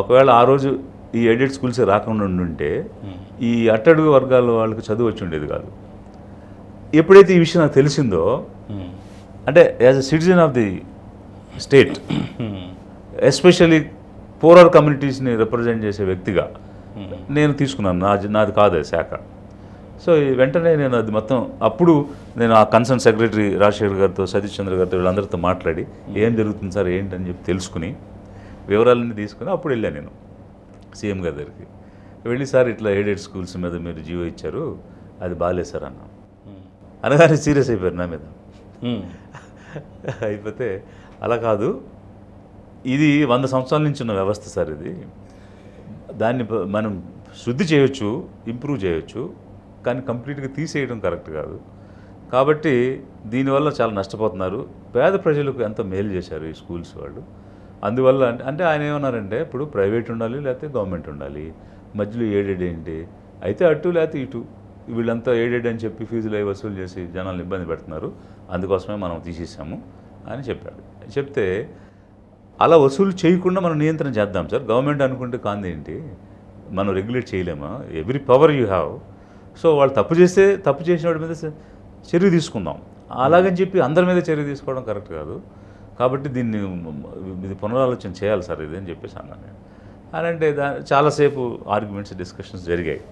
S2: ఒకవేళ ఆ రోజు ఈ ఎయిడెడ్ స్కూల్స్ రాకుండా ఉండుంటే ఈ అట్టడుగు వర్గాల వాళ్ళకి చదువు వచ్చి ఉండేది కాదు. ఎప్పుడైతే ఈ విషయం నాకు తెలిసిందో, అంటే as a citizen of the state, especially poorer కమ్యూనిటీస్ని రిప్రజెంట్ చేసే వ్యక్తిగా నేను తీసుకున్నాను. నాది కాదు శాఖ. సో వెంటనే నేను అది మొత్తం అప్పుడు నేను ఆ కన్సర్న్ సెక్రటరీ రాజశేఖర్ గారితో, సతీష్ చంద్ర గారితో వీళ్ళందరితో మాట్లాడి ఏం జరుగుతుంది సార్ ఏంటని చెప్పి తెలుసుకుని వివరాలన్నీ తీసుకుని అప్పుడు వెళ్ళాను నేను సీఎం గారి దగ్గరికి. వెళ్ళి సార్ ఇట్లా ఎయిడెడ్ స్కూల్స్ మీద మీరు జీవో ఇచ్చారు, అది బాగాలేదు సార్ అన్నా. అనగానే సీరియస్ అయిపోయారు నా మీద. అయిపోతే అలా కాదు, ఇది 100 సంవత్సరాల నుంచి ఉన్న వ్యవస్థ సార్, ఇది దాన్ని మనం శుద్ధి చేయొచ్చు, ఇంప్రూవ్ చేయొచ్చు, కానీ కంప్లీట్గా తీసేయడం కరెక్ట్ కాదు. కాబట్టి దీనివల్ల చాలా నష్టపోతున్నారు, పేద ప్రజలకు ఎంత మేలు చేశారు ఈ స్కూల్స్ వాళ్ళు. అందువల్ల అంటే ఆయన ఏమన్నారంటే ఇప్పుడు ప్రైవేట్ ఉండాలి లేకపోతే గవర్నమెంట్ ఉండాలి, మధ్యలో ఎయిడెడ్ ఏంటి, అయితే అటు లేకపోతే ఇటు, వీళ్ళంతా ఎయిడెడ్ అని చెప్పి ఫీజులు అవి వసూలు చేసి జనాలను ఇబ్బంది పెడుతున్నారు, అందుకోసమే మనం తీసేసాము అని చెప్పాడు. చెప్తే అలా వసూలు చేయకుండా మనం నియంత్రణ చేద్దాం సార్, గవర్నమెంట్ అనుకుంటే కాందేంటి, మనం రెగ్యులేట్ చేయలేమా, every power you have. So వాళ్ళు తప్పు చేస్తే తప్పు చేసిన వాడి మీద చర్య తీసుకుందాం, అలాగని చెప్పి అందరి మీద చర్య తీసుకోవడం కరెక్ట్ కాదు. కాబట్టి దీన్ని ఇది పునరాలోచన చేయాలి సార్ ఇది అని చెప్పేసి అన్నాను నేను. అని అంటే చాలాసేపు ఆర్గ్యుమెంట్స్, డిస్కషన్స్ జరిగాయి.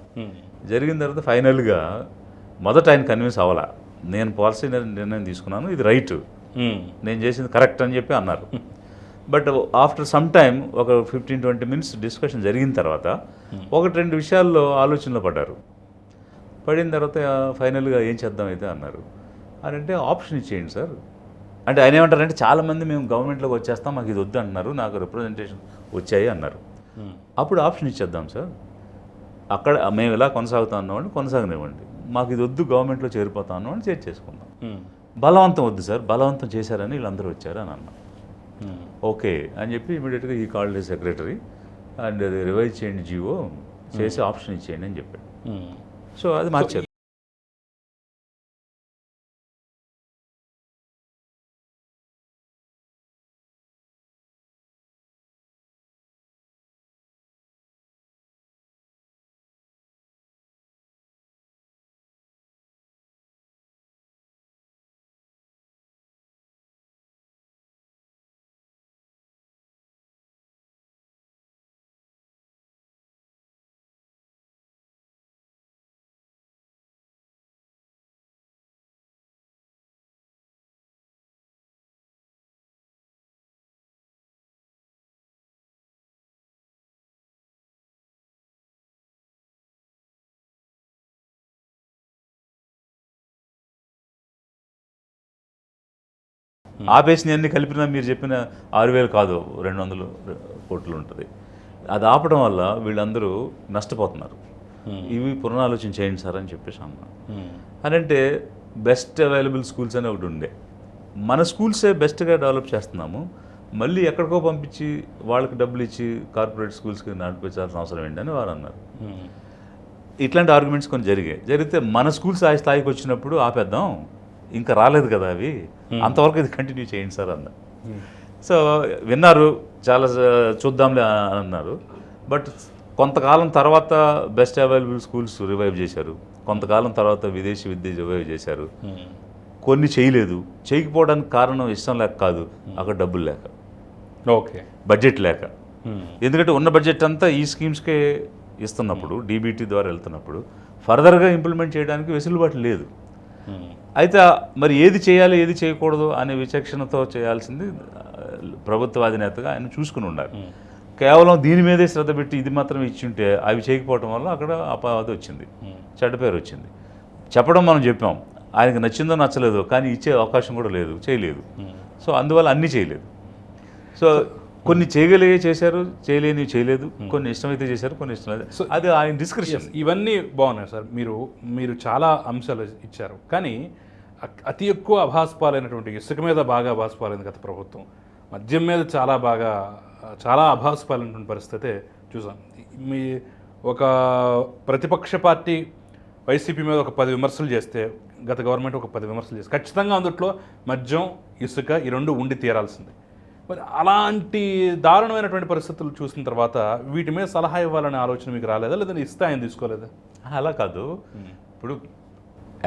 S2: జరిగిన తర్వాత ఫైనల్గా మొదట ఆయన కన్విన్స్ అవ్వాలా, నేను పాలసీ నిర్ణయం తీసుకున్నాను, ఇది రైట్, నేను చేసింది కరెక్ట్ అని చెప్పి అన్నారు. బట్ ఆఫ్టర్ సమ్ టైమ్ ఒక 15-20 minutes డిస్కషన్ జరిగిన తర్వాత 1-2 విషయాల్లో ఆలోచనలో పడ్డారు. పడిన తర్వాత ఫైనల్గా ఏం చేద్దాం అయితే అన్నారు. అని అంటే ఆప్షన్ ఇచ్చేయండి సార్. అంటే ఆయన ఏమంటారంటే చాలామంది మేము గవర్నమెంట్లోకి వచ్చేస్తాం, మాకు ఇది వద్దు అంటున్నారు, నాకు రిప్రజెంటేషన్ వచ్చాయి అన్నారు. అప్పుడు ఆప్షన్ ఇచ్చేద్దాం సార్, అక్కడ మేము ఎలా కొనసాగుతా ఉన్నామండి కొనసాగనివ్వండి, మాకు ఇది వద్దు గవర్నమెంట్లో చేరిపోతా ఉన్నామని చేసుకుందాం, బలవంతం వద్దు సార్, బలవంతం చేశారని వీళ్ళందరూ వచ్చారు అని అన్నా. ఓకే అని చెప్పి ఇమీడియట్గా ఈ కాల్డ్ సెక్రటరీ అండ్ అది రివైజ్ చేయండి జీవో చేసి ఆప్షన్ ఇచ్చేయండి అని చెప్పాడు. సో అది మార్చారు. ఆపేసిన అన్ని కలిపినా మీరు చెప్పిన 6,000 కాదు 200 కోట్లు ఉంటుంది. అది ఆపడం వల్ల వీళ్ళందరూ నష్టపోతున్నారు. ఇవి పునరాలోచన చేయండి సార్ అని చెప్పేసి అన్నా. అని అంటే బెస్ట్ అవైలబుల్ స్కూల్స్ అని ఒకటి ఉండే, మన స్కూల్సే బెస్ట్గా డెవలప్ చేస్తున్నాము, మళ్ళీ ఎక్కడికో పంపించి వాళ్ళకి డబ్బులు ఇచ్చి కార్పొరేట్ స్కూల్స్కి నడిపించాల్సిన అవసరం ఏంటని వారు అన్నారు. ఇట్లాంటి ఆర్గ్యుమెంట్స్ కొన్ని జరిగితే మన స్కూల్స్ ఆ స్థాయికి వచ్చినప్పుడు ఆపేద్దాం, ఇంకా రాలేదు కదా అవి, అంతవరకు ఇది కంటిన్యూ చేయండి సార్ అన్న. సో విన్నారు, చాలా చూద్దాంలే అన్నారు. బట్ కొంతకాలం తర్వాత బెస్ట్ అవైలబుల్ స్కూల్స్ రివైవ్ చేశారు, కొంతకాలం తర్వాత విదేశీ విద్య రివైవ్ చేశారు. కొన్ని చేయలేదు, చేయకపోవడానికి కారణం ఇష్టం లేక కాదు, అక్కడ డబ్బులు లేక,
S1: ఓకే,
S2: బడ్జెట్ లేక. ఎందుకంటే ఉన్న బడ్జెట్ అంతా ఈ స్కీమ్స్కే ఇస్తున్నప్పుడు, డీబీటీ ద్వారా వెళ్తున్నప్పుడు ఫర్దర్గా ఇంప్లిమెంట్ చేయడానికి వెసులుబాటు లేదు. అయితే మరి ఏది చేయాలి ఏది చేయకూడదు అనే విచక్షణతో చేయాల్సింది ప్రభుత్వ అధినేతగా ఆయన చూసుకుని ఉండాలి. కేవలం దీని మీదే శ్రద్ధ పెట్టి ఇది మాత్రం ఇచ్చింటే అవి చేయకపోవడం వల్ల అక్కడ అపవాదం వచ్చింది, చెడ్డ పేరు వచ్చింది. చెప్పడం మనం చెప్పాం, ఆయనకు నచ్చిందో నచ్చలేదో, కానీ ఇచ్చే అవకాశం కూడా లేదు, చేయలేదు. సో అందువల్ల అన్నీ చేయలేదు. సో కొన్ని చేయగలిగే చేశారు, చేయలేనివి చేయలేదు, కొన్ని ఇష్టమైతే చేశారు, కొన్ని ఇష్టం లేదు. సో అది ఆయన డిస్క్రిప్షన్.
S1: ఇవన్నీ బాగున్నాయి సార్, మీరు చాలా అంశాలు ఇచ్చారు. కానీ అతి ఎక్కువ అభాస్పాలైనటువంటి ఇసుక మీద బాగా అభాస్పాలైంది గత ప్రభుత్వం, మద్యం మీద చాలా అభాస్పాలైనటువంటి పరిస్థితి చూసాం. మీ ఒక ప్రతిపక్ష పార్టీ వైసీపీ మీద ఒక 10 విమర్శలు చేస్తే, గత గవర్నమెంట్ ఒక 10 విమర్శలు చేస్తే, ఖచ్చితంగా అందుట్లో మద్యం ఇసుక ఈ రెండు ఉండి తీరాల్సింది. మరి అలాంటి దారుణమైనటువంటి పరిస్థితులు చూసిన తర్వాత వీటి మీద సలహా ఇవ్వాలనే ఆలోచన మీకు రాలేదా, లేదంటే ఇస్తే ఆయన తీసుకోలేదా?
S2: అలా కాదు. ఇప్పుడు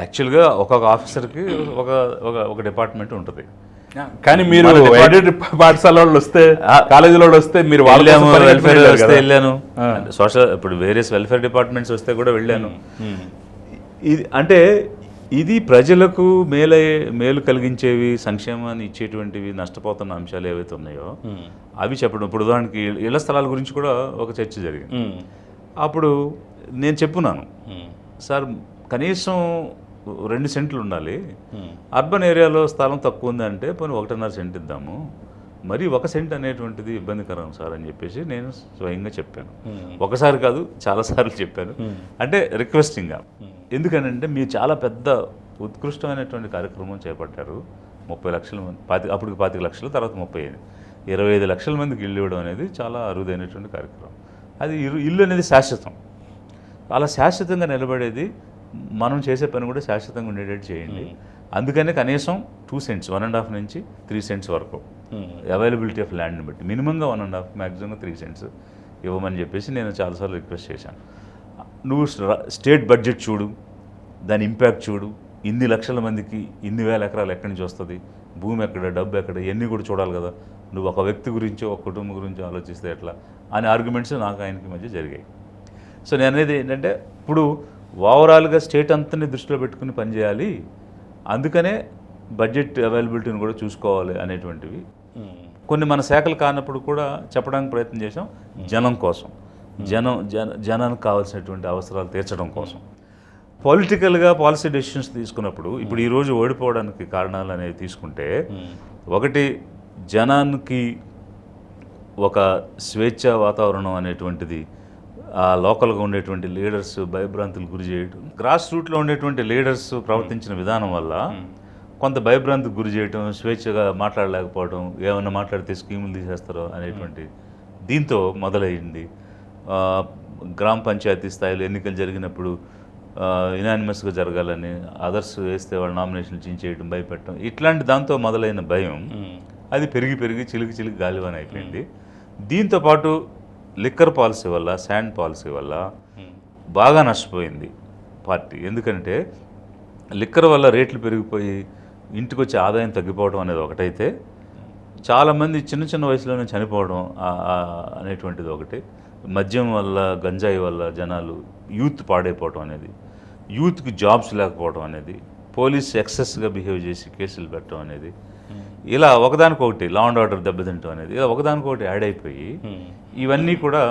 S2: యాక్చువల్గా ఒక్కొక్క ఆఫీసర్కి ఒక డిపార్ట్మెంట్ ఉంటుంది.
S1: కానీ మీరు పాఠశాల వాళ్ళు వస్తే, కాలేజీలో వస్తే మీరు
S2: వెల్ఫేర్ వస్తే వెళ్ళాను, సోషల్ ఇప్పుడు వేరియస్ వెల్ఫేర్ డిపార్ట్మెంట్స్ వస్తే కూడా వెళ్ళాను. ఇది అంటే ఇది ప్రజలకు మేలు కలిగించేవి, సంక్షేమాన్ని ఇచ్చేటువంటివి, నష్టపోతున్న అంశాలు ఏవైతే ఉన్నాయో అవి చెప్పడం. ఇప్పుడు ఉదాహరణకి ఇళ్ల స్థలాల గురించి కూడా ఒక చర్చ జరిగింది. అప్పుడు నేను చెప్పున్నాను, సార్ కనీసం 2 సెంట్లు ఉండాలి, అర్బన్ ఏరియాలో స్థలం తక్కువ ఉందంటే పోనీ 1.5 సెంట్ ఇద్దాము, మరి 1 సెంట్ అనేటువంటిది ఇబ్బందికరం సార్ అని చెప్పేసి నేను స్వయంగా చెప్పాను. ఒకసారి కాదు, చాలాసార్లు చెప్పాను. అంటే రిక్వెస్టింగ్గా. ఎందుకనంటే మీరు చాలా పెద్ద ఉత్కృష్టమైనటువంటి కార్యక్రమం చేపట్టారు. 30 లక్షల మంది, అప్పుడు 25 లక్షలు, తర్వాత 25 లక్షల మందికి ఇల్లు ఇవ్వడం అనేది చాలా అరుదైనటువంటి కార్యక్రమం. అది ఇల్లు అనేది శాశ్వతం. అలా శాశ్వతంగా నిలబడేది మనం చేసే పని కూడా శాశ్వతంగా ఉండేటట్టు చేయండి. అందుకనే కనీసం 2 సెంట్స్, 1.5 నుంచి 3 సెంట్స్ వరకు అవైలబిలిటీ ఆఫ్ ల్యాండ్ని బట్టి మినిమంగా 1.5, మ్యాక్సిమంగా 3 సెంట్స్ ఇవ్వమని చెప్పేసి నేను చాలాసార్లు రిక్వెస్ట్ చేశాను. నువ్వు స్టేట్ బడ్జెట్ చూడు, దాని ఇంపాక్ట్ చూడు, ఇన్ని లక్షల మందికి ఇన్ని వేల ఎకరాలు ఎక్కడి నుంచి వస్తుంది, భూమి ఎక్కడ, డబ్బు ఎక్కడ, ఇవన్నీ కూడా చూడాలి కదా. నువ్వు ఒక వ్యక్తి గురించో ఒక కుటుంబం గురించో ఆలోచిస్తే ఎట్లా అనే ఆర్గ్యుమెంట్స్ నాకు ఆయనకి మధ్య జరిగాయి. సో నేను అనేది ఏంటంటే ఇప్పుడు ఓవరాల్గా స్టేట్ అంతని దృష్టిలో పెట్టుకుని పనిచేయాలి, అందుకనే బడ్జెట్ అవైలబిలిటీని కూడా చూసుకోవాలి అనేటువంటివి కొన్ని మన శాఖలు కానప్పుడు కూడా చెప్పడానికి ప్రయత్నం చేసాం. జనం కోసం, జనానికి కావాల్సినటువంటి అవసరాలు తీర్చడం కోసం. పొలిటికల్గా పాలసీ డెసిషన్స్ తీసుకున్నప్పుడు ఇప్పుడు ఈరోజు ఓడిపోవడానికి కారణాలు అనేవి తీసుకుంటే, ఒకటి జనానికి ఒక స్వేచ్ఛ వాతావరణం అనేటువంటిది, ఆ లోకల్గా ఉండేటువంటి లీడర్స్ భయభ్రాంతులు గురి చేయడం, గ్రాస్ రూట్లో ఉండేటువంటి లీడర్స్ ప్రవర్తించిన విధానం వల్ల కొంత భయభ్రాంతికి గురి చేయడం, స్వేచ్ఛగా మాట్లాడలేకపోవడం, ఏమన్నా మాట్లాడితే స్కీములు తీసేస్తారో అనేటువంటి దీంతో మొదలైంది. గ్రామ పంచాయతీ స్థాయిలో ఎన్నికలు జరిగినప్పుడు యునానిమస్గా జరగాలని, అదర్స్ వేస్తే వాళ్ళ నామినేషన్లు చించేయడం, భయపెట్టడం, ఇట్లాంటి దాంతో మొదలైన భయం అది పెరిగి చిలికి గాలివాన అయిపోయింది. దీంతోపాటు లిక్కర్ పాలసీ వల్ల, శాండ్ పాలసీ వల్ల బాగా నష్టపోయింది పార్టీ. ఎందుకంటే లిక్కర్ వల్ల రేట్లు పెరిగిపోయి ఇంటికి వచ్చే ఆదాయం తగ్గిపోవడం అనేది ఒకటైతే, చాలామంది చిన్న వయసులోనే చనిపోవడం అనేటువంటిది ఒకటి, మద్యం వల్ల, గంజాయి వల్ల జనాలు యూత్ పాడైపోవడం అనేది, యూత్కి జాబ్స్ లేకపోవడం అనేది, పోలీస్ ఎక్సెస్గా బిహేవ్ చేసి కేసులు పెట్టడం అనేది, ఇలా ఒకదానికొకటి లా అండ్ ఆర్డర్ దెబ్బతింటం అనేది, ఇలా ఒకదానికొకటి యాడ్ అయిపోయి ఇవన్నీ కూడా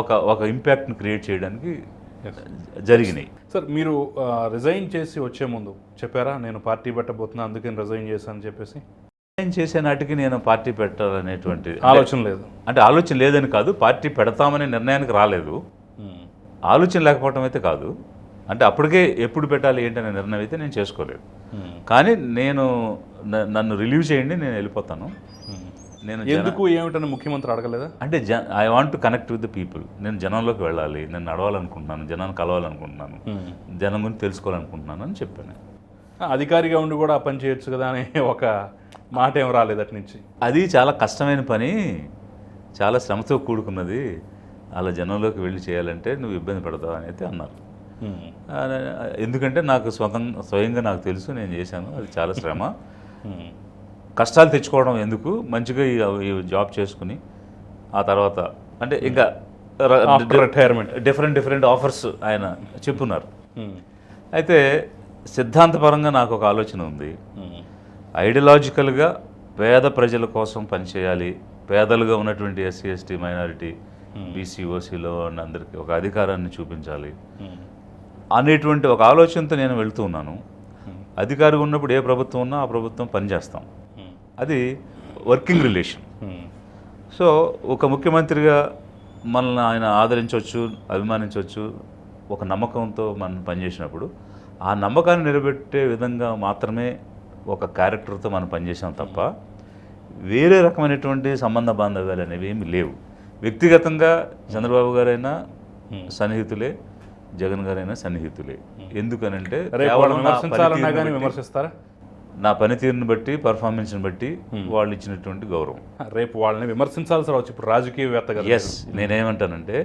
S2: ఒక ఇంపాక్ట్ని క్రియేట్ చేయడానికి జరిగినాయి.
S1: సార్ మీరు రిజైన్ చేసి వచ్చే ముందు చెప్పారా నేను పార్టీ పెట్టబోతున్నా అందుకని రిజైన్ చేశాను చెప్పేసి?
S2: నేను చేసే నాటికి నేను పార్టీ పెట్టాలనేటువంటి
S1: ఆలోచన లేదు.
S2: అంటే ఆలోచన లేదని కాదు, పార్టీ పెడతామనే నిర్ణయానికి రాలేదు. ఆలోచన లేకపోవటం అయితే కాదు, అంటే అప్పటికే ఎప్పుడు పెట్టాలి ఏంటనే నిర్ణయం అయితే నేను చేసుకోలేదు. కానీ నేను నన్ను రిలీవ్ చేయండి, నేను వెళ్ళిపోతాను. నేను
S1: ఎందుకు ఏమిటని ముఖ్యమంత్రి అడగలేదా?
S2: అంటే I want to connect with the people. నేను జనంలోకి వెళ్ళాలి, నేను నడవాలనుకుంటున్నాను, జనాన్ని కలవాలనుకుంటున్నాను, జనం గురించి తెలుసుకోవాలనుకుంటున్నాను అని చెప్పాను.
S1: అధికారిగా ఉండి కూడా పని చేయొచ్చు కదా అనే ఒక మాట ఏం రాలేదు అటు నుంచి?
S2: అది చాలా కష్టమైన పని, చాలా శ్రమతో కూడుకున్నది. అలా జనంలోకి వెళ్ళి చేయాలంటే నువ్వు ఇబ్బంది పడతావు అని అయితే అన్నారు. ఎందుకంటే నాకు స్వయంగా నాకు తెలుసు, నేను చేశాను. అది చాలా శ్రమ, కష్టాలు తెచ్చుకోవడం ఎందుకు, మంచిగా ఈ జాబ్ చేసుకుని ఆ తర్వాత అంటే ఇంకా
S1: రిటైర్మెంట్
S2: డిఫరెంట్ ఆఫర్స్ ఆయన చెప్పున్నారు. అయితే సిద్ధాంతపరంగా నాకు ఒక ఆలోచన ఉంది. ఐడియాలజికల్గా పేద ప్రజల కోసం పనిచేయాలి, పేదలుగా ఉన్నటువంటి ఎస్సీ ఎస్టీ మైనారిటీ బీసీ ఓసీలో ఉన్న అందరికీ ఒక అధికారాన్ని చూపించాలి అనేటువంటి ఒక ఆలోచనతో నేను వెళ్తూ ఉన్నాను. అధికారిగా ఉన్నప్పుడు ఏ ప్రభుత్వం ఉన్నా ఆ ప్రభుత్వం పనిచేస్తాం, అది వర్కింగ్ రిలేషన్. సో ఒక ముఖ్యమంత్రిగా మనల్ని ఆయన ఆదరించవచ్చు, అభిమానించవచ్చు, ఒక నమ్మకంతో మనం పనిచేసినప్పుడు ఆ నమ్మకాన్ని నిలబెట్టే విధంగా మాత్రమే ఒక క్యారెక్టర్తో మనం పనిచేసాం తప్ప వేరే రకమైనటువంటి సంబంధ బాంధవ్యాలు అనేవి ఏమి లేవు. వ్యక్తిగతంగా చంద్రబాబు గారైనా సన్నిహితులే, జగన్ గారైనా సన్నిహితులే. ఎందుకనంటే
S1: విమర్శిస్తారా?
S2: నా పనితీరుని బట్టి, పర్ఫార్మెన్స్ని బట్టి వాళ్ళు ఇచ్చినటువంటి గౌరవం.
S1: రేపు వాళ్ళని విమర్శించాల్సి రావచ్చు. ఇప్పుడు రాజకీయవేత్తగా
S2: ఎస్, నేనేమంటానంటే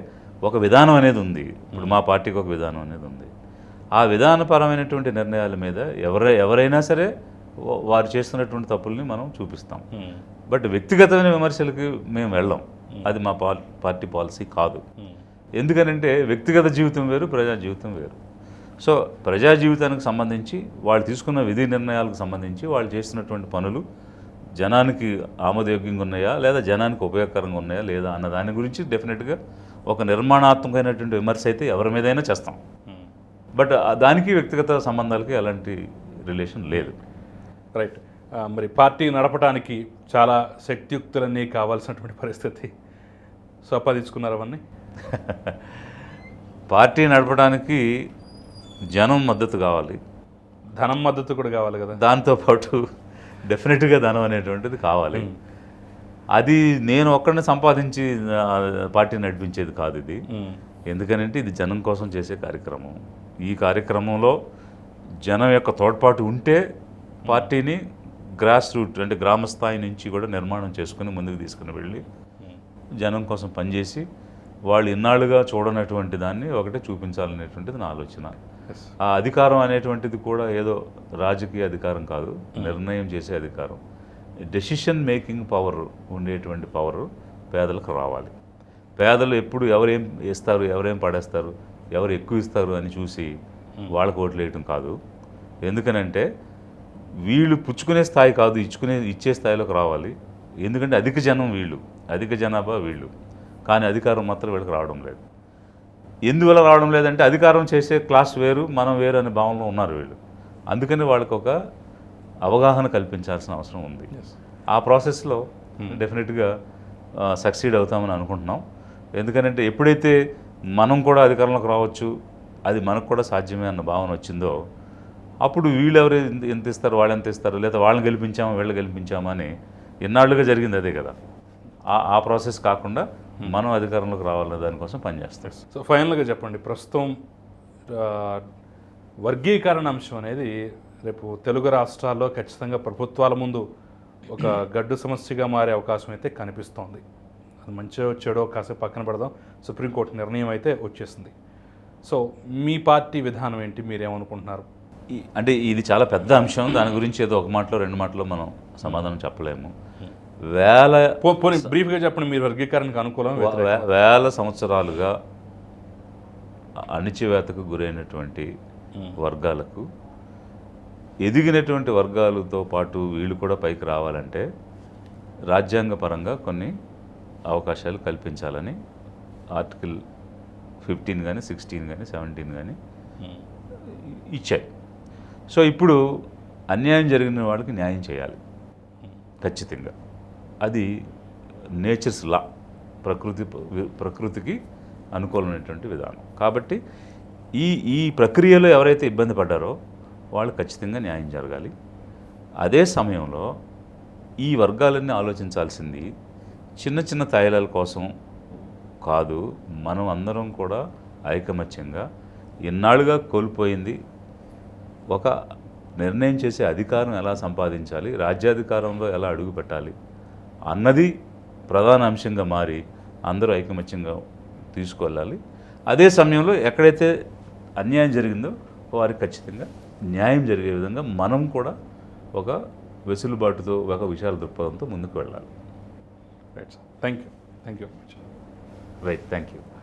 S2: ఒక విధానం అనేది ఉంది. ఇప్పుడు మా పార్టీకి ఒక విధానం అనేది ఉంది. ఆ విధానపరమైనటువంటి నిర్ణయాల మీద ఎవరైనా సరే వారు చేస్తున్నటువంటి తప్పుల్ని మనం చూపిస్తాం. బట్ వ్యక్తిగతమైన విమర్శలకి మేము వెళ్ళాం, అది మా పార్టీ పాలసీ కాదు. ఎందుకనంటే వ్యక్తిగత జీవితం వేరు, ప్రజా జీవితం వేరు. సో ప్రజా జీవితానికి సంబంధించి వాళ్ళు తీసుకున్న విధి నిర్ణయాలకు సంబంధించి వాళ్ళు చేస్తున్నటువంటి పనులు జనానికి ఆమోదయోగ్యంగా ఉన్నాయా లేదా జనానికి ఉపయోగకరంగా ఉన్నాయా లేదా అన్న దాని గురించి డెఫినెట్గా ఒక నిర్మాణాత్మకమైనటువంటి విమర్శ అయితే ఎవరి మీదైనా చేస్తాం. బట్ దానికి వ్యక్తిగత సంబంధాలకి ఎలాంటి రిలేషన్ లేదు.
S1: రైట్. మరి పార్టీ నడపడానికి చాలా శక్తియుక్తులన్నీ కావాల్సినటువంటి పరిస్థితి. సంపాదించుకున్నారు అవన్నీ?
S2: పార్టీ నడపడానికి జనం మద్దతు కావాలి,
S1: ధనం మద్దతు కూడా కావాలి కదా.
S2: దాంతోపాటు డెఫినెట్గా ధనం అనేటువంటిది కావాలి. అది నేను ఒక్కడిని సంపాదించి పార్టీ నడిపించేది కాదు ఇది. ఎందుకనంటే ఇది జనం కోసం చేసే కార్యక్రమం. ఈ కార్యక్రమంలో జనం యొక్క తోడ్పాటు ఉంటే పార్టీని గ్రాస్ రూట్ అంటే గ్రామ స్థాయి నుంచి కూడా నిర్మాణం చేసుకుని ముందుకు తీసుకుని వెళ్ళి జనం కోసం పనిచేసి వాళ్ళు ఇన్నాళ్ళుగా చూడనటువంటి దాన్ని ఒకటే చూపించాలనేటువంటిది నా ఆలోచన. ఆ అధికారం అనేటువంటిది కూడా ఏదో రాజకీయ అధికారం కాదు, నిర్ణయం చేసే అధికారం. డెసిషన్ మేకింగ్ పవర్ ఉండేటువంటి పవర్ పేదలకు రావాలి. పేదలు ఎప్పుడు ఎవరేం వేస్తారు, ఎవరేం పడేస్తారు, ఎవరు ఎక్కువ ఇస్తారు అని చూసి వాళ్ళకు ఓట్లు వేయటం కాదు. ఎందుకనంటే వీళ్ళు పుచ్చుకునే స్థాయి కాదు, ఇచ్చే స్థాయిలోకి రావాలి. ఎందుకంటే అధిక జనం వీళ్ళు, అధిక జనాభా వీళ్ళు, కానీ అధికారం మాత్రం వీళ్ళకి రావడం లేదు. ఎందువల్ల రావడం లేదంటే అధికారం చేసే క్లాస్ వేరు, మనం వేరు అనే భావనలో ఉన్నారు వీళ్ళు. అందుకని వాళ్ళకి ఒక అవగాహన కల్పించాల్సిన అవసరం ఉంది. ఆ ప్రాసెస్లో డెఫినెట్గా సక్సీడ్ అవుతామని అనుకుంటున్నాం. ఎందుకంటే ఎప్పుడైతే మనం కూడా అధికారంలోకి రావచ్చు, అది మనకు కూడా సాధ్యమే అన్న భావన వచ్చిందో అప్పుడు వీళ్ళెవరు ఎంత ఇస్తారు, వాళ్ళు ఎంత ఇస్తారు, లేదా వాళ్ళని గెలిపించామా వీళ్ళు గెలిపించామా అని ఎన్నాళ్ళుగా జరిగింది అదే కదా. ఆ ప్రాసెస్ కాకుండా మనం అధికారంలోకి రావాలనే దానికోసం పనిచేస్తాం.
S1: సో ఫైనల్గా చెప్పండి, ప్రస్తుతం వర్గీకరణ అంశం అనేది రేపు తెలుగు రాష్ట్రాల్లో ఖచ్చితంగా ప్రభుత్వాల ముందు ఒక గడ్డు సమస్యగా మారే అవకాశం అయితే కనిపిస్తోంది. అది మంచిగా చెడో కాసేపు పక్కన పెడదాం, సుప్రీంకోర్టు నిర్ణయం అయితే వచ్చేసింది. సో మీ పార్టీ విధానం ఏంటి, మీరేమనుకుంటున్నారు?
S2: అంటే ఇది చాలా పెద్ద అంశం, దాని గురించి ఏదో ఒక మాటలో రెండు మాటలో మనం సమాధానం చెప్పలేము.
S1: బ్రీఫ్గా చెప్పండి, మీరు వర్గీకరణకు అనుకూలం?
S2: వేల సంవత్సరాలుగా అణిచివేతకు గురైనటువంటి వర్గాలకు, ఎదిగినటువంటి వర్గాలతో పాటు వీళ్ళు కూడా పైకి రావాలంటే రాజ్యాంగపరంగా కొన్ని అవకాశాలు కల్పించాలని ఆర్టికల్ 15 కానీ 16 కానీ 17 కానీ ఇచ్చాయి. సో ఇప్పుడు అన్యాయం జరిగిన వాళ్ళకి న్యాయం చేయాలి ఖచ్చితంగా. అది నేచర్స్ లా, ప్రకృతికి అనుకూలమైనటువంటి విధానం. కాబట్టి ఈ ప్రక్రియలో ఎవరైతే ఇబ్బంది పడ్డారో వాళ్ళు ఖచ్చితంగా న్యాయం జరగాలి. అదే సమయంలో ఈ వర్గాలన్నీ ఆలోచించాల్సింది చిన్న చిన్న తాయిలాల కోసం కాదు. మనం అందరం కూడా ఐకమత్యంగా ఎన్నాళ్ళుగా కోల్పోయింది ఒక నిర్ణయం చేసే అధికారం ఎలా సంపాదించాలి, రాజ్యాధికారంలో ఎలా అడుగు పెట్టాలి అన్నది ప్రధాన అంశంగా మారి అందరూ ఐకమత్యంగా తీసుకెళ్ళాలి. అదే సమయంలో ఎక్కడైతే అన్యాయం జరిగిందో వారికి ఖచ్చితంగా న్యాయం జరిగే విధంగా మనం కూడా ఒక వెసులుబాటుతో, ఒక విశాల దృక్పథంతో ముందుకు వెళ్ళాలి.
S1: Right sir, thank you very much.
S2: Right, thank you.